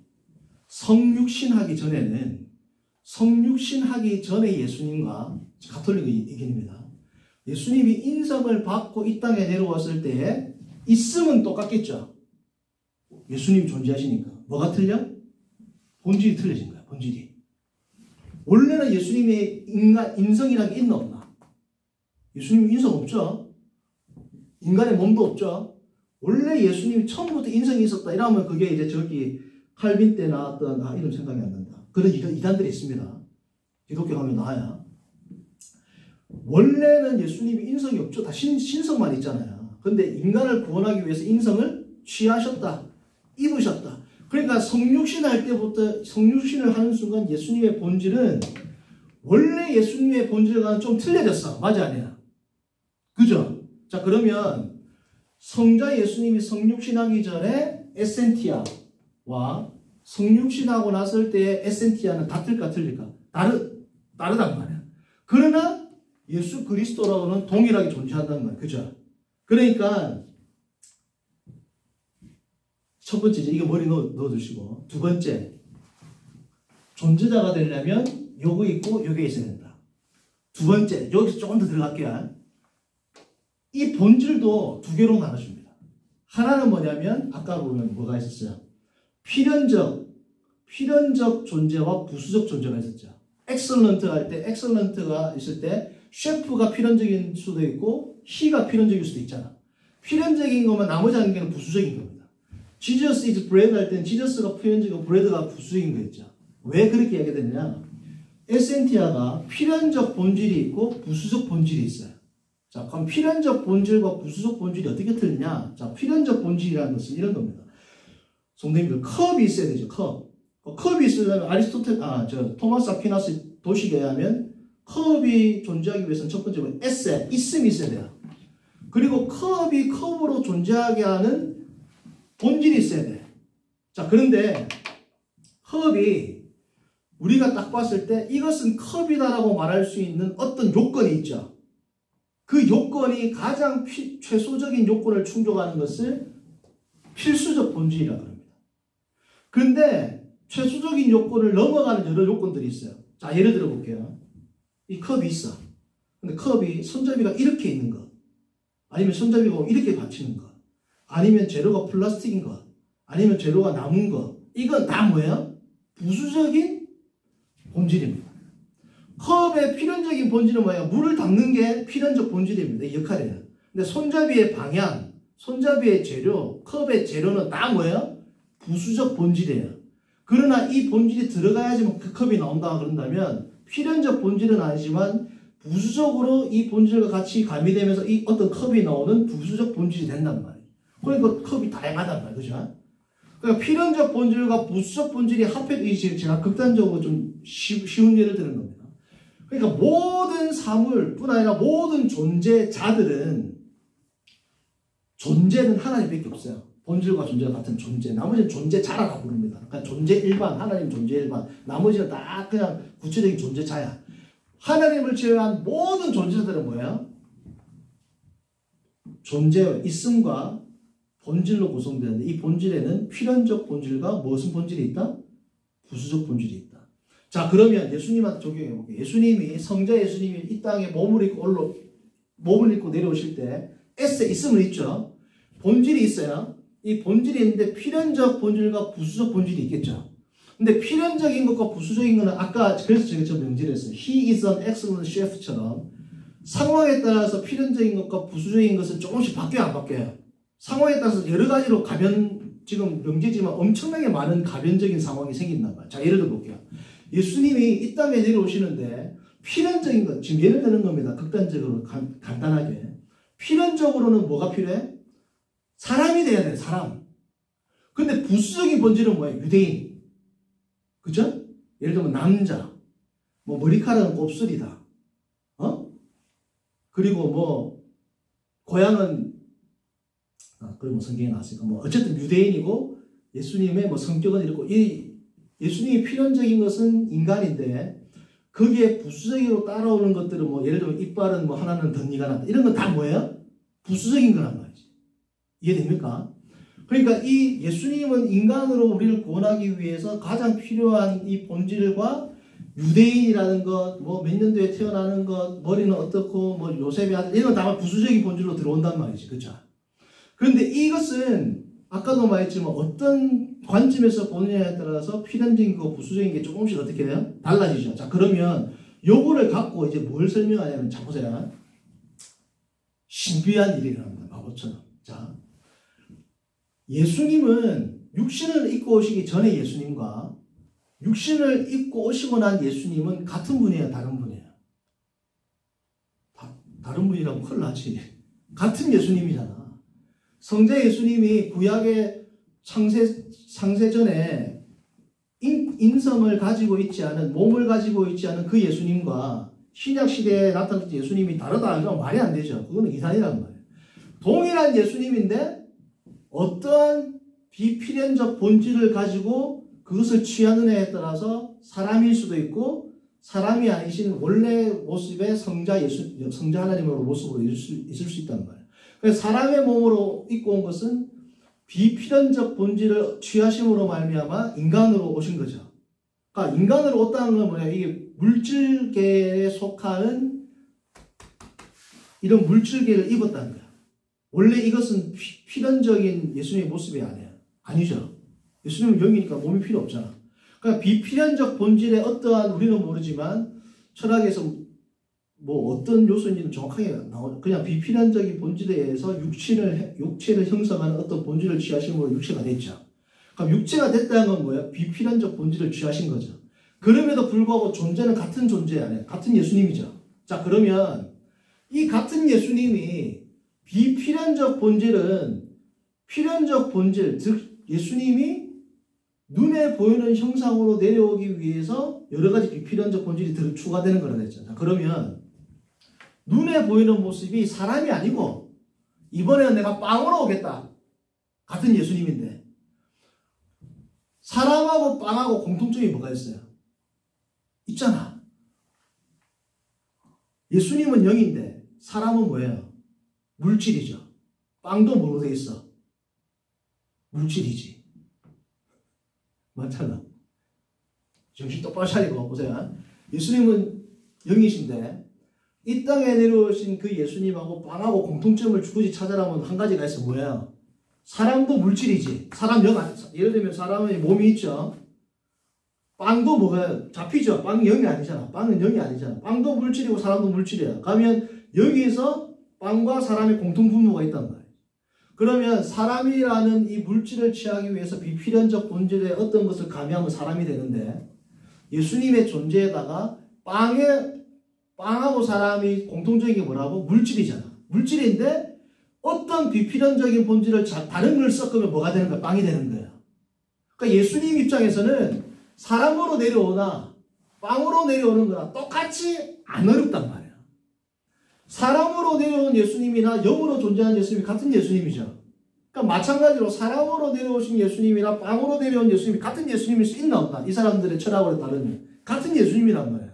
성육신하기 전에 예수님과 가톨릭의 의견입니다. 예수님이 인성을 받고 이 땅에 내려왔을 때에 있음은 똑같겠죠. 예수님이 존재하시니까. 뭐가 틀려? 본질이 틀려진 거야. 본질이. 원래는 예수님의 인성이라는 게 있나 없나? 예수님 인성 없죠? 인간의 몸도 없죠? 원래 예수님이 처음부터 인성이 있었다 이러면 그게 이제 저기 칼빈 때 나왔던 이름 생각이 안 난다. 그런 이단들이 있습니다. 기독교 가면 나와요. 원래는 예수님이 인성이 없죠. 다 신성만 있잖아요. 근데 인간을 구원하기 위해서 인성을 취하셨다. 입으셨다. 그러니까 성육신할 때부터 성육신을 하는 순간 예수님의 본질은 원래 예수님의 본질과는 좀 틀려졌어. 맞아 아니야? 그죠? 자, 그러면 성자 예수님이 성육신하기 전에 에센티아와 성육신하고 났을 때의 에센티아는 같을까 틀릴까? 다르단 말이야. 그러나 예수 그리스도라고는 동일하게 존재한다는 거야. 그죠? 그러니까 첫 번째 이거 머리 넣어두시고, 두 번째 존재자가 되려면 요거 있고 요게 있어야 된다. 두 번째 여기서 조금 더 들어갈게요. 이 본질도 두 개로 나눠줍니다. 하나는 뭐냐면 아까 보면 뭐가 있었어요? 필연적 존재와 부수적 존재가 있었죠. 엑설런트 할 때 엑설런트가 있을 때 셰프가 필연적인 수도 있고 히가 필연적일 수도 있잖아. 필연적인 거면 나머지 하는 게 부수적인 겁니다. Jesus is bread 할 때는 지저스가 필연적이고 브레드가 부수적인 거였죠. 왜 그렇게 얘기가 되느냐? 에센티아가 필연적 본질이 있고 부수적 본질이 있어요. 자, 그럼 필연적 본질과 부수적 본질이 어떻게 틀리냐? 자, 필연적 본질이라는 것은 이런 겁니다. 성도님들, 컵이 있어야 되죠, 컵. 컵이 있으려면 토마스 아퀴나스 도식에 의하면 컵이 존재하기 위해서는 첫 번째로 있음이 있어야 돼요. 그리고 컵이 컵으로 존재하게 하는 본질이 있어야 돼. 자, 그런데 컵이 우리가 딱 봤을 때 이것은 컵이다라고 말할 수 있는 어떤 요건이 있죠. 그 요건이 가장 최소적인 요건을 충족하는 것을 필수적 본질이라고 합니다. 그런데 최소적인 요건을 넘어가는 여러 요건들이 있어요. 자, 예를 들어 볼게요. 이 컵이 있어. 근데 컵이 손잡이가 이렇게 있는 것, 아니면 손잡이가 이렇게 받치는 것, 아니면 재료가 플라스틱인 것, 아니면 재료가 남은 것, 이건 다 뭐예요? 부수적인 본질입니다. 컵의 필연적인 본질은 뭐예요? 물을 담는 게 필연적 본질입니다. 이 역할이에요. 근데 손잡이의 방향, 손잡이의 재료, 컵의 재료는 다 뭐예요? 부수적 본질이에요. 그러나 이 본질이 들어가야지만 그 컵이 나온다 그런다면 필연적 본질은 아니지만 부수적으로 이 본질과 같이 가미되면서 이 어떤 컵이 나오는 부수적 본질이 된단 말이에요. 그러니까 컵이 다양하단 말이에요. 그죠? 그러니까 필연적 본질과 부수적 본질이 합해, 제가 극단적으로 좀 쉬운 예를 드는 겁니다. 그러니까 모든 사물뿐 아니라 모든 존재자들은 존재는 하나님밖에 없어요. 본질과 존재가 같은 존재. 나머지는 존재자라고 부릅니다. 그러니까 존재 일반, 하나님 존재 일반. 나머지는 다 그냥 구체적인 존재자야. 하나님을 제외한 모든 존재들은 뭐예요? 존재, 있음과 본질로 구성되는데 이 본질에는 필연적 본질과 무슨 본질이 있다? 부수적 본질이 있다. 자, 그러면 예수님한테 적용해 볼게요. 예수님이, 성자 예수님이 이 땅에 몸을 입고 내려오실 때 에세 있음은 있죠. 본질이 있어요. 이 본질이 있는데 필연적 본질과 부수적 본질이 있겠죠. 근데 필연적인 것과 부수적인 것은 아까 그래서 제가 명제를 했어요. He is an excellent chef처럼 상황에 따라서 필연적인 것과 부수적인 것은 조금씩 바뀌어요, 안 바뀌어요? 상황에 따라서 여러 가지로 지금 명제지만 엄청나게 많은 가변적인 상황이 생긴단 말이에요. 자, 예를 들어 볼게요. 예수님이 이 땅에 내려오시는데 필연적인 것, 지금 예를 드는 겁니다. 극단적으로 간단하게. 필연적으로는 뭐가 필요해? 사람이 돼야 돼, 사람. 근데 부수적인 본질은 뭐예요? 유대인. 그죠? 예를 들면 남자. 뭐 머리카락은 곱슬이다. 그리고 뭐 고향은 그리고 성경에 나왔으니까 뭐 어쨌든 유대인이고 예수님의 뭐 성격은 이렇고 이 예수님이 필연적인 것은 인간인데 거기에 부수적으로 따라오는 것들은 뭐 예를 들면 이빨은 뭐 하나는 덧니가 났다. 이런 건 다 뭐예요? 부수적인 거란 말이지. 이해됩니까? 그러니까 이 예수님은 인간으로 우리를 구원하기 위해서 가장 필요한 이 본질과 유대인이라는 것, 뭐 몇 년도에 태어나는 것, 머리는 어떻고, 뭐 요셉의 아들, 이런 건 다 부수적인 본질로 들어온단 말이지. 그렇죠? 그런데 이것은 아까도 말했지만 어떤 관점에서 보느냐에 따라서 필연적인 거, 부수적인 게 조금씩 어떻게 돼요? 달라지죠. 자, 그러면 요거를 갖고 이제 뭘 설명하냐면, 자, 보세요. 신비한 일이 일어납니다. 바보처럼. 자, 예수님은 육신을 입고 오시기 전에 예수님과 육신을 입고 오시고 난 예수님은 같은 분이에요? 다른 분이에요? 다른 분이라면 큰일 나지. 같은 예수님이잖아. 성자 예수님이 구약의 창세 전에 인성을 가지고 있지 않은, 몸을 가지고 있지 않은 그 예수님과 신약 시대에 나타난 예수님이 다르다 하면 말이 안 되죠. 그거는 이단이란 말이에요. 동일한 예수님인데 어떠한 비필연적 본질을 가지고 그것을 취하느냐에 따라서 사람일 수도 있고 사람이 아니신 원래 모습의 성자 하나님으로 모습으로 있을 수 있단 말이에요. 그래서 사람의 몸으로 입고 온 것은 비필연적 본질을 취하심으로 말미암아 인간으로 오신 거죠. 그러니까 인간으로 왔다는 건 뭐냐? 이게 물질계에 속하는 이런 물질계를 입었다는 거야. 원래 이것은 필연적인 예수님의 모습이 아니죠. 예수님은 영이니까 몸이 필요 없잖아. 그러니까 비필연적 본질의 어떠한 우리는 모르지만 철학에서 뭐 어떤 요소인지는 정확하게 나오죠. 그냥 비필연적인 본질에 의해서 육체를 형성하는 어떤 본질을 취하심으로 육체가 됐죠. 그럼 육체가 됐다는 건 뭐예요? 비필연적 본질을 취하신 거죠. 그럼에도 불구하고 존재는 같은 존재 아니에요. 같은 예수님이죠. 자, 그러면 이 같은 예수님이 비필연적 본질은 필연적 본질, 즉 예수님이 눈에 보이는 형상으로 내려오기 위해서 여러 가지 비필연적 본질이 추가되는 거라 그랬죠. 자, 그러면 눈에 보이는 모습이 사람이 아니고 이번에는 내가 빵으로 오겠다. 같은 예수님인데 사람하고 빵하고 공통점이 뭐가 있어요? 있잖아. 예수님은 영인데 사람은 뭐예요? 물질이죠. 빵도 뭐로 돼 있어? 물질이지. 맞잖아. 정신 똑바로 차리고 보세요. 예수님은 영이신데 이 땅에 내려오신 그 예수님하고 빵하고 공통점을 굳이 찾아라면 한 가지가 있어. 뭐예요? 사람도 물질이지. 사람 영 예를 들면 사람의 몸이 있죠. 빵도 뭐가 잡히죠. 빵이 영이 아니잖아. 빵은 영이 아니잖아. 빵도 물질이고 사람도 물질이야. 그러면 여기에서 빵과 사람의 공통분모가 있단 말이에요. 그러면 사람이라는 이 물질을 취하기 위해서 비필연적 본질의 어떤 것을 가미하면 사람이 되는데 예수님의 존재에다가 빵하고 사람이 공통적인 게 뭐라고? 물질이잖아. 물질인데 어떤 비필연적인 본질을 다른 걸 섞으면 뭐가 되는 거야? 빵이 되는 거야. 그러니까 예수님 입장에서는 사람으로 내려오나 빵으로 내려오는 거나 똑같이 안 어렵단 말이야. 사람으로 내려온 예수님이나 영으로 존재하는 예수님이 같은 예수님이죠. 그러니까 마찬가지로 사람으로 내려오신 예수님이나 빵으로 내려온 예수님이 같은 예수님일 수 있나 없나? 이 사람들의 철학으로 다른 같은 예수님이란 말이에요.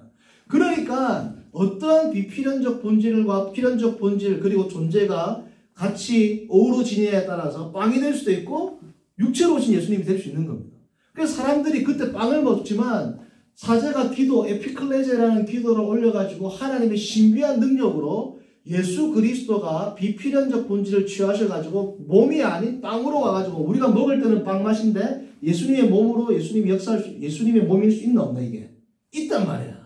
그러니까 어떠한 비필연적 본질과 필연적 본질 그리고 존재가 같이 어우러지냐에 따라서 빵이 될 수도 있고 육체로 오신 예수님이 될 수 있는 겁니다. 그래서 사람들이 그때 빵을 먹지만 사제가 기도, 에피클레제라는 기도를 올려가지고 하나님의 신비한 능력으로 예수 그리스도가 비필연적 본질을 취하셔가지고 몸이 아닌 빵으로 와가지고 우리가 먹을 때는 빵 맛인데 예수님의 몸으로 예수님이 역사할 예수님의 몸일 수 있나 없나 이게? 있단 말이야.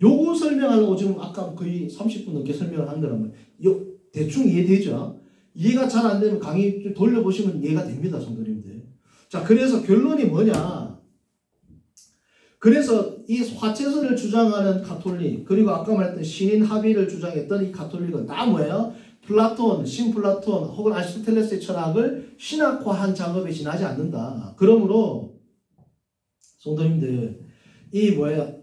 요거 설명하려고 지금 아까 거의 30분 넘게 설명을 한 거란 말이에요. 대충 이해되죠? 이해가 잘 안 되면 강의 좀 돌려보시면 이해가 됩니다, 성도님들. 자, 그래서 결론이 뭐냐? 그래서 이 화채설을 주장하는 가톨릭, 그리고 아까 말했던 신인 합의를 주장했던 이 가톨릭은 다 뭐예요? 플라톤, 신플라톤 혹은 아리스토텔레스의 철학을 신학화한 작업에 지나지 않는다. 그러므로 성도님들 이 뭐예요?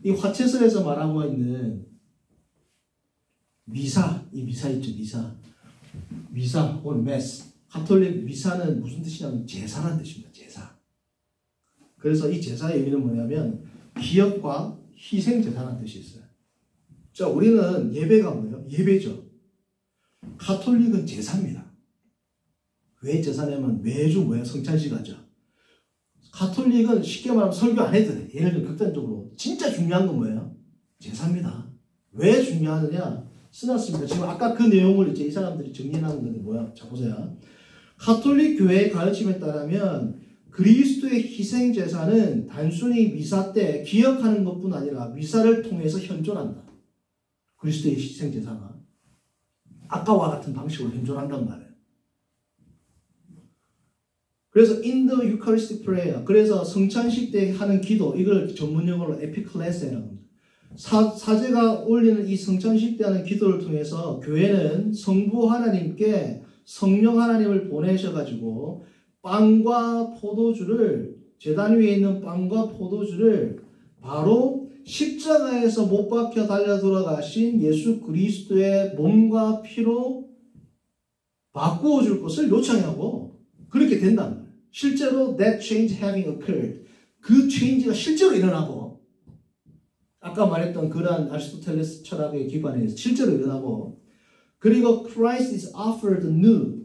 이 화채설에서 말하고 있는 미사, 이 미사 있죠, 미사 혹은 메스. 가톨릭 미사는 무슨 뜻이냐면 제사라는 뜻입니다. 제사. 그래서 이 제사의 의미는 뭐냐면 기억과 희생 제사라는 뜻이 있어요. 자, 우리는 예배가 뭐예요? 예배죠. 가톨릭은 제사입니다. 왜 제사냐면 매주 뭐예요? 성찬식 하죠. 가톨릭은 쉽게 말하면 설교 안 해도 돼. 예를 들면 극단적으로 진짜 중요한 건 뭐예요? 제사입니다. 왜 중요하느냐? 써놨습니다. 지금 아까 그 내용을 이제 이 사람들이 정리하는 건데 뭐야? 자, 보세요. 가톨릭 교회의 가르침에 따르면 그리스도의 희생 제사는 단순히 미사 때 기억하는 것뿐 아니라 미사를 통해서 현존한다. 그리스도의 희생 제사가 아까와 같은 방식으로 현존한단 말이에요. 그래서 in the Eucharistic prayer, 그래서 성찬식 때 하는 기도, 이걸 전문용어로 에피클레세라고 합니다. 사제가 올리는 이 성찬식 때 하는 기도를 통해서 교회는 성부 하나님께 성령 하나님을 보내셔가지고 빵과 포도주를, 제단 위에 있는 빵과 포도주를 바로 십자가에서 못 박혀 달려 돌아가신 예수 그리스도의 몸과 피로 바꾸어 줄 것을 요청하고 그렇게 된단 말이에요. 실제로 that change having occurred, 그 체인지가 실제로 일어나고, 아까 말했던 그러한 아리스토텔레스 철학에 기반해서 실제로 일어나고, 그리고 Christ is offered new,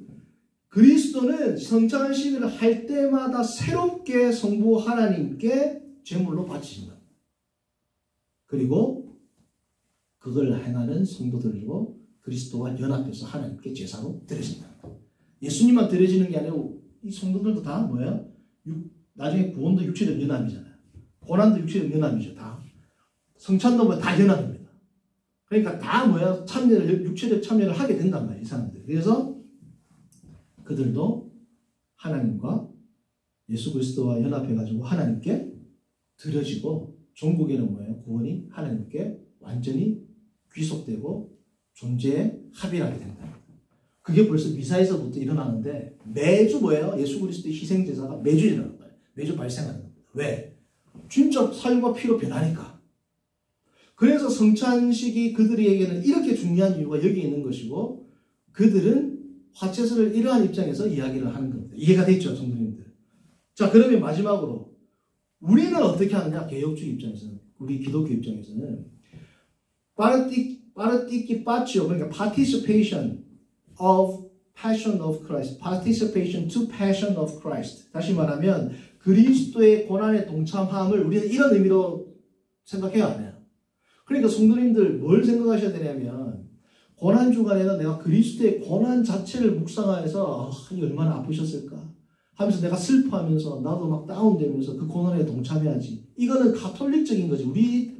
그리스도는 성찬식을 할 때마다 새롭게 성부 하나님께 제물로 바치신다. 그리고 그걸 행하는 성도들이고 그리스도와 연합해서 하나님께 제사로 드려진다. 예수님만 드려지는 게 아니고 이 성도들도 다 뭐예요? 나중에 구원도 육체적 연합이잖아요. 고난도 육체적 연합이죠. 다. 성찬도 뭐 다 연합입니다. 그러니까 다 뭐야? 육체적 참여를 하게 된단 말이에요. 이 사람들. 그래서 그들도 하나님과 예수 그리스도와 연합해가지고 하나님께 드려지고, 종국에는 뭐예요? 구원이 하나님께 완전히 귀속되고 존재에 합일하게 된다. 그게 벌써 미사에서부터 일어나는데 매주 뭐예요? 예수 그리스도의 희생제사가 매주 일어나는 거예요. 매주 발생하는 겁니다. 왜? 진짜 살과 피로 변하니까. 그래서 성찬식이 그들에게는 이렇게 중요한 이유가 여기 있는 것이고, 그들은 화채설을 이러한 입장에서 이야기를 하는 겁니다. 이해가 됐죠, 성도님들? 자, 그러면 마지막으로 우리는 어떻게 하느냐? 개혁주의 입장에서는, 우리 기독교 입장에서는 파르티키 파치오, 그러니까 participation of passion of Christ, participation to passion of Christ. 다시 말하면 그리스도의 고난에 동참함을 우리는 이런 의미로 생각해야 하네요. 그러니까 성도님들 뭘 생각하셔야 되냐면, 고난 주간에는 내가 그리스도의 고난 자체를 묵상하여서 얼마나 아프셨을까 하면서 내가 슬퍼하면서 나도 막 다운되면서 그 고난에 동참해야지. 이거는 가톨릭적인 거지.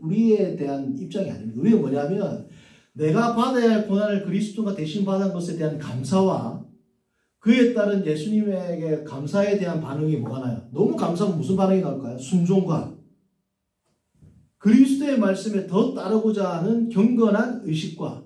우리에 대한 입장이 아닙니다. 왜 뭐냐면 내가 받아야 할 고난을 그리스도가 대신 받은 것에 대한 감사와 그에 따른 예수님에게 감사에 대한 반응이 뭐가 나요? 너무 감사하면 무슨 반응이 나올까요? 순종과 그리스도의 말씀에 더 따르고자 하는 경건한 의식과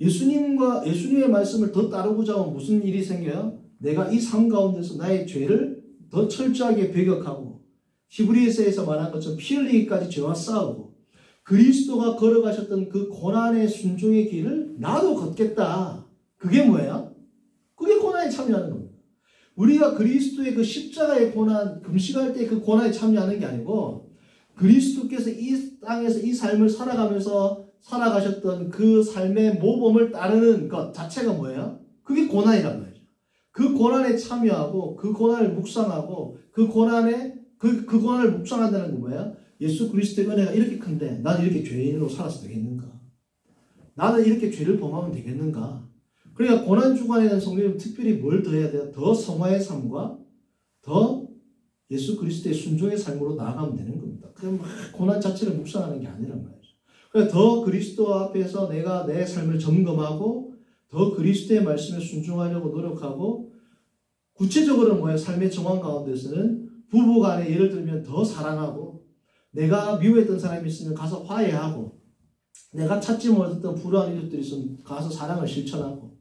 예수님의 말씀을 더 따르고자 하면 무슨 일이 생겨요? 내가 이 삶 가운데서 나의 죄를 더 철저하게 배격하고, 히브리서에서 말한 것처럼 피 흘리기까지 죄와 싸우고, 그리스도가 걸어가셨던 그 고난의 순종의 길을 나도 걷겠다. 그게 뭐예요? 그게 고난에 참여하는 겁니다. 우리가 그리스도의 그 십자가의 고난, 금식할 때 그 고난에 참여하는 게 아니고 그리스도께서 이 땅에서 이 삶을 살아가면서 살아가셨던 그 삶의 모범을 따르는 것 자체가 뭐예요? 그게 고난이란 말이죠. 그 고난에 참여하고 그 고난을 묵상하고 그 고난을 묵상한다는 건 뭐예요? 예수 그리스도의 은혜가 이렇게 큰데 나는 이렇게 죄인으로 살아서 되겠는가? 나는 이렇게 죄를 범하면 되겠는가? 그러니까 고난 주간에는 성령님 특별히 뭘 더 해야 돼요? 더 성화의 삶과 더 예수 그리스도의 순종의 삶으로 나아가면 되는 겁니다. 그냥 막 고난 자체를 묵상하는 게 아니란 말이죠. 그러니까 더 그리스도 앞에서 내가 내 삶을 점검하고 더 그리스도의 말씀에 순종하려고 노력하고 구체적으로는 뭐예요? 삶의 정황 가운데서는 부부간에 예를 들면 더 사랑하고 내가 미워했던 사람이 있으면 가서 화해하고 내가 찾지 못했던 불우한 이웃들이 있으면 가서 사랑을 실천하고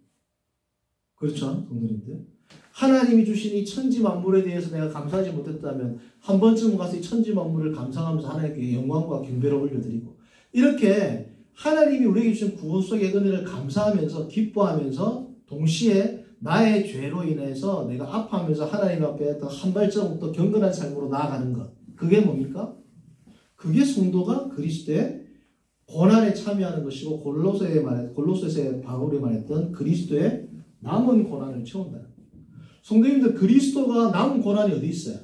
그렇죠? 성도님들. 하나님이 주신 이 천지 만물에 대해서 내가 감사하지 못했다면 한 번쯤 가서 이 천지 만물을 감상하면서 하나님께 영광과 경배를 올려드리고 이렇게 하나님이 우리에게 주신 구원 속의 은혜를 감사하면서 기뻐하면서 동시에 나의 죄로 인해서 내가 아파하면서 하나님 앞에 더 한 발자국 더 경건한 삶으로 나아가는 것. 그게 뭡니까? 그게 성도가 그리스도의 고난에 참여하는 것이고 골로새서의 바울이 말했던 그리스도의 남은 고난을 채운다는 거예요. 성도님들 그리스도가 남은 고난이 어디 있어요?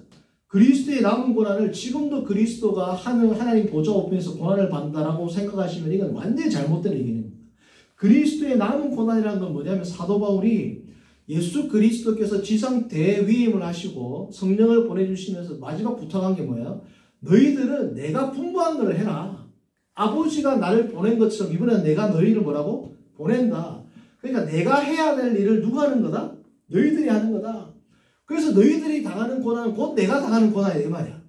그리스도의 남은 고난을 지금도 그리스도가 하나님 보좌 우편에서 고난을 받는다라고 생각하시면 이건 완전히 잘못된 의견입니다. 그리스도의 남은 고난이라는 건 뭐냐면 사도 바울이 예수 그리스도께서 지상 대위임을 하시고 성령을 보내주시면서 마지막 부탁한 게 뭐예요? 너희들은 내가 분부한 걸 해라. 아버지가 나를 보낸 것처럼 이번에는 내가 너희를 뭐라고? 보낸다. 그러니까 내가 해야 될 일을 누가 하는 거다? 너희들이 하는 거다. 그래서 너희들이 당하는 고난은 곧 내가 당하는 고난이야 이 말이야.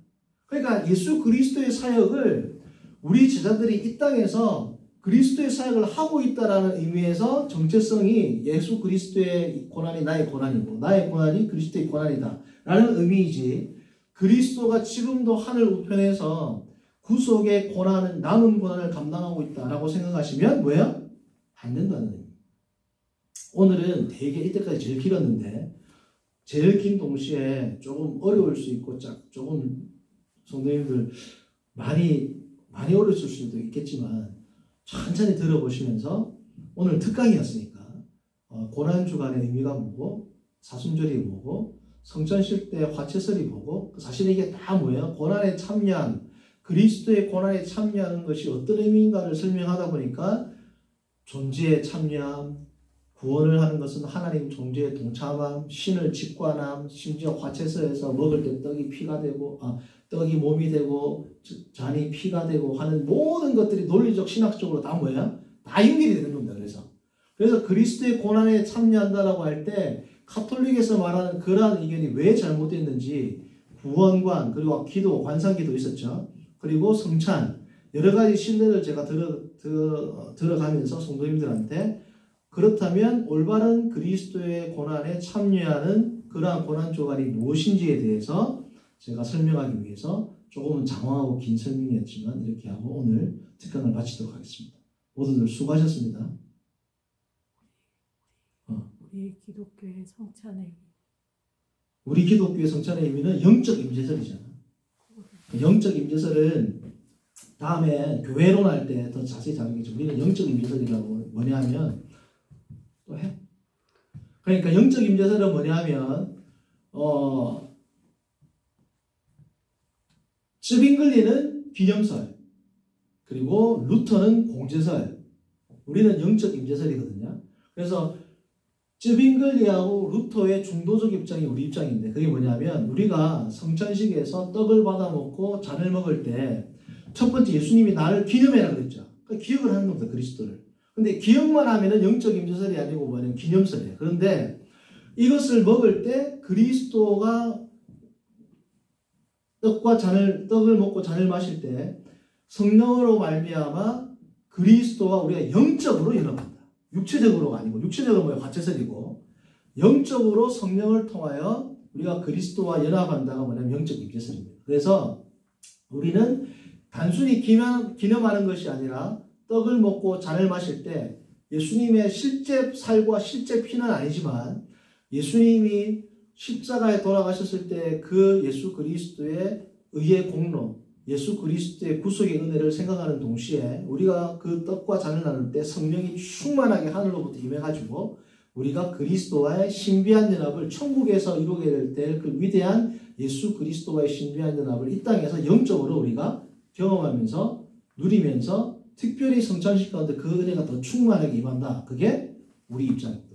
그러니까 예수 그리스도의 사역을 우리 제자들이 이 땅에서 그리스도의 사역을 하고 있다라는 의미에서 정체성이 예수 그리스도의 고난이 나의 고난이고 나의 고난이 그리스도의 고난이다 라는 의미이지 그리스도가 지금도 하늘 우편에서 구속의 고난은 남은 고난을 감당하고 있다라고 생각하시면 뭐예요? 안 된다는 의미. 오늘은 되게 이때까지 제일 길었는데 제일 긴 동시에 조금 어려울 수 있고 조금 성도님들 많이 어려웠을 수도 있겠지만 천천히 들어보시면서 오늘 특강이었으니까 고난주간의 의미가 뭐고 사순절이 뭐고 성찬식 때 화채설이 뭐고 사실 이게 다 뭐예요? 고난에 참여한 그리스도의 고난에 참여하는 것이 어떤 의미인가를 설명하다 보니까 존재에 참여함 구원을 하는 것은 하나님 존재에 동참함, 신을 직관함, 심지어 화채서에서 먹을 때 떡이 피가 되고, 떡이 몸이 되고, 잔이 피가 되고 하는 모든 것들이 논리적, 신학적으로 다 뭐야? 다 연결이 되는 겁니다. 그래서 그리스도의 고난에 참여한다라고 할 때, 카톨릭에서 말하는 그러한 의견이 왜 잘못됐는지, 구원관, 그리고 기도, 관상기도 있었죠. 그리고 성찬, 여러 가지 신뢰를 제가 들어가면서 성도님들한테 그렇다면 올바른 그리스도의 고난에 참여하는 그러한 고난 조간이 무엇인지에 대해서 제가 설명하기 위해서 조금은 장황하고 긴 설명이었지만 이렇게 하고 오늘 특강을 마치도록 하겠습니다. 모두들 수고하셨습니다. 우리 기독교의 성찬의 우리 기독교의 성찬의 의미는 영적 임재설이잖아. 영적 임재설은 다음에 교회론 할 때 더 자세히 다루겠죠. 우리는 영적 임재설이라고 뭐냐면 또 해. 그러니까 영적 임재설은 뭐냐면 쯔빙글리는 기념설 그리고 루터는 공제설 우리는 영적 임재설이거든요. 그래서 쯔빙글리하고 루터의 중도적 입장이 우리 입장인데 그게 뭐냐면 우리가 성찬식에서 떡을 받아 먹고 잔을 먹을 때 첫 번째 예수님이 나를 기념해라 그랬죠. 그러니까 기억을 하는 겁니다. 그리스도를. 근데 기억만 하면은 영적 임재설이 아니고 뭐냐면 기념설이에요. 그런데 이것을 먹을 때 그리스도가 떡을 먹고 잔을 마실 때 성령으로 말미암아 그리스도와 우리가 영적으로 연합한다. 육체적으로가 아니고 육체적으로 뭐야 화채설이고 영적으로 성령을 통하여 우리가 그리스도와 연합한다가 뭐냐면 영적 임재설입니다. 그래서 우리는 단순히 기념하는 것이 아니라 떡을 먹고 잔을 마실 때 예수님의 실제 살과 실제 피는 아니지만 예수님이 십자가에 돌아가셨을 때 그 예수 그리스도의 의의 공로, 예수 그리스도의 구속의 은혜를 생각하는 동시에 우리가 그 떡과 잔을 나눌 때 성령이 충만하게 하늘로부터 임해가지고 우리가 그리스도와의 신비한 연합을 천국에서 이루게 될 그 위대한 예수 그리스도와의 신비한 연합을 이 땅에서 영적으로 우리가 경험하면서 누리면서 특별히 성찬식 가운데 그 은혜가 더 충만하게 임한다. 그게 우리 입장입니다.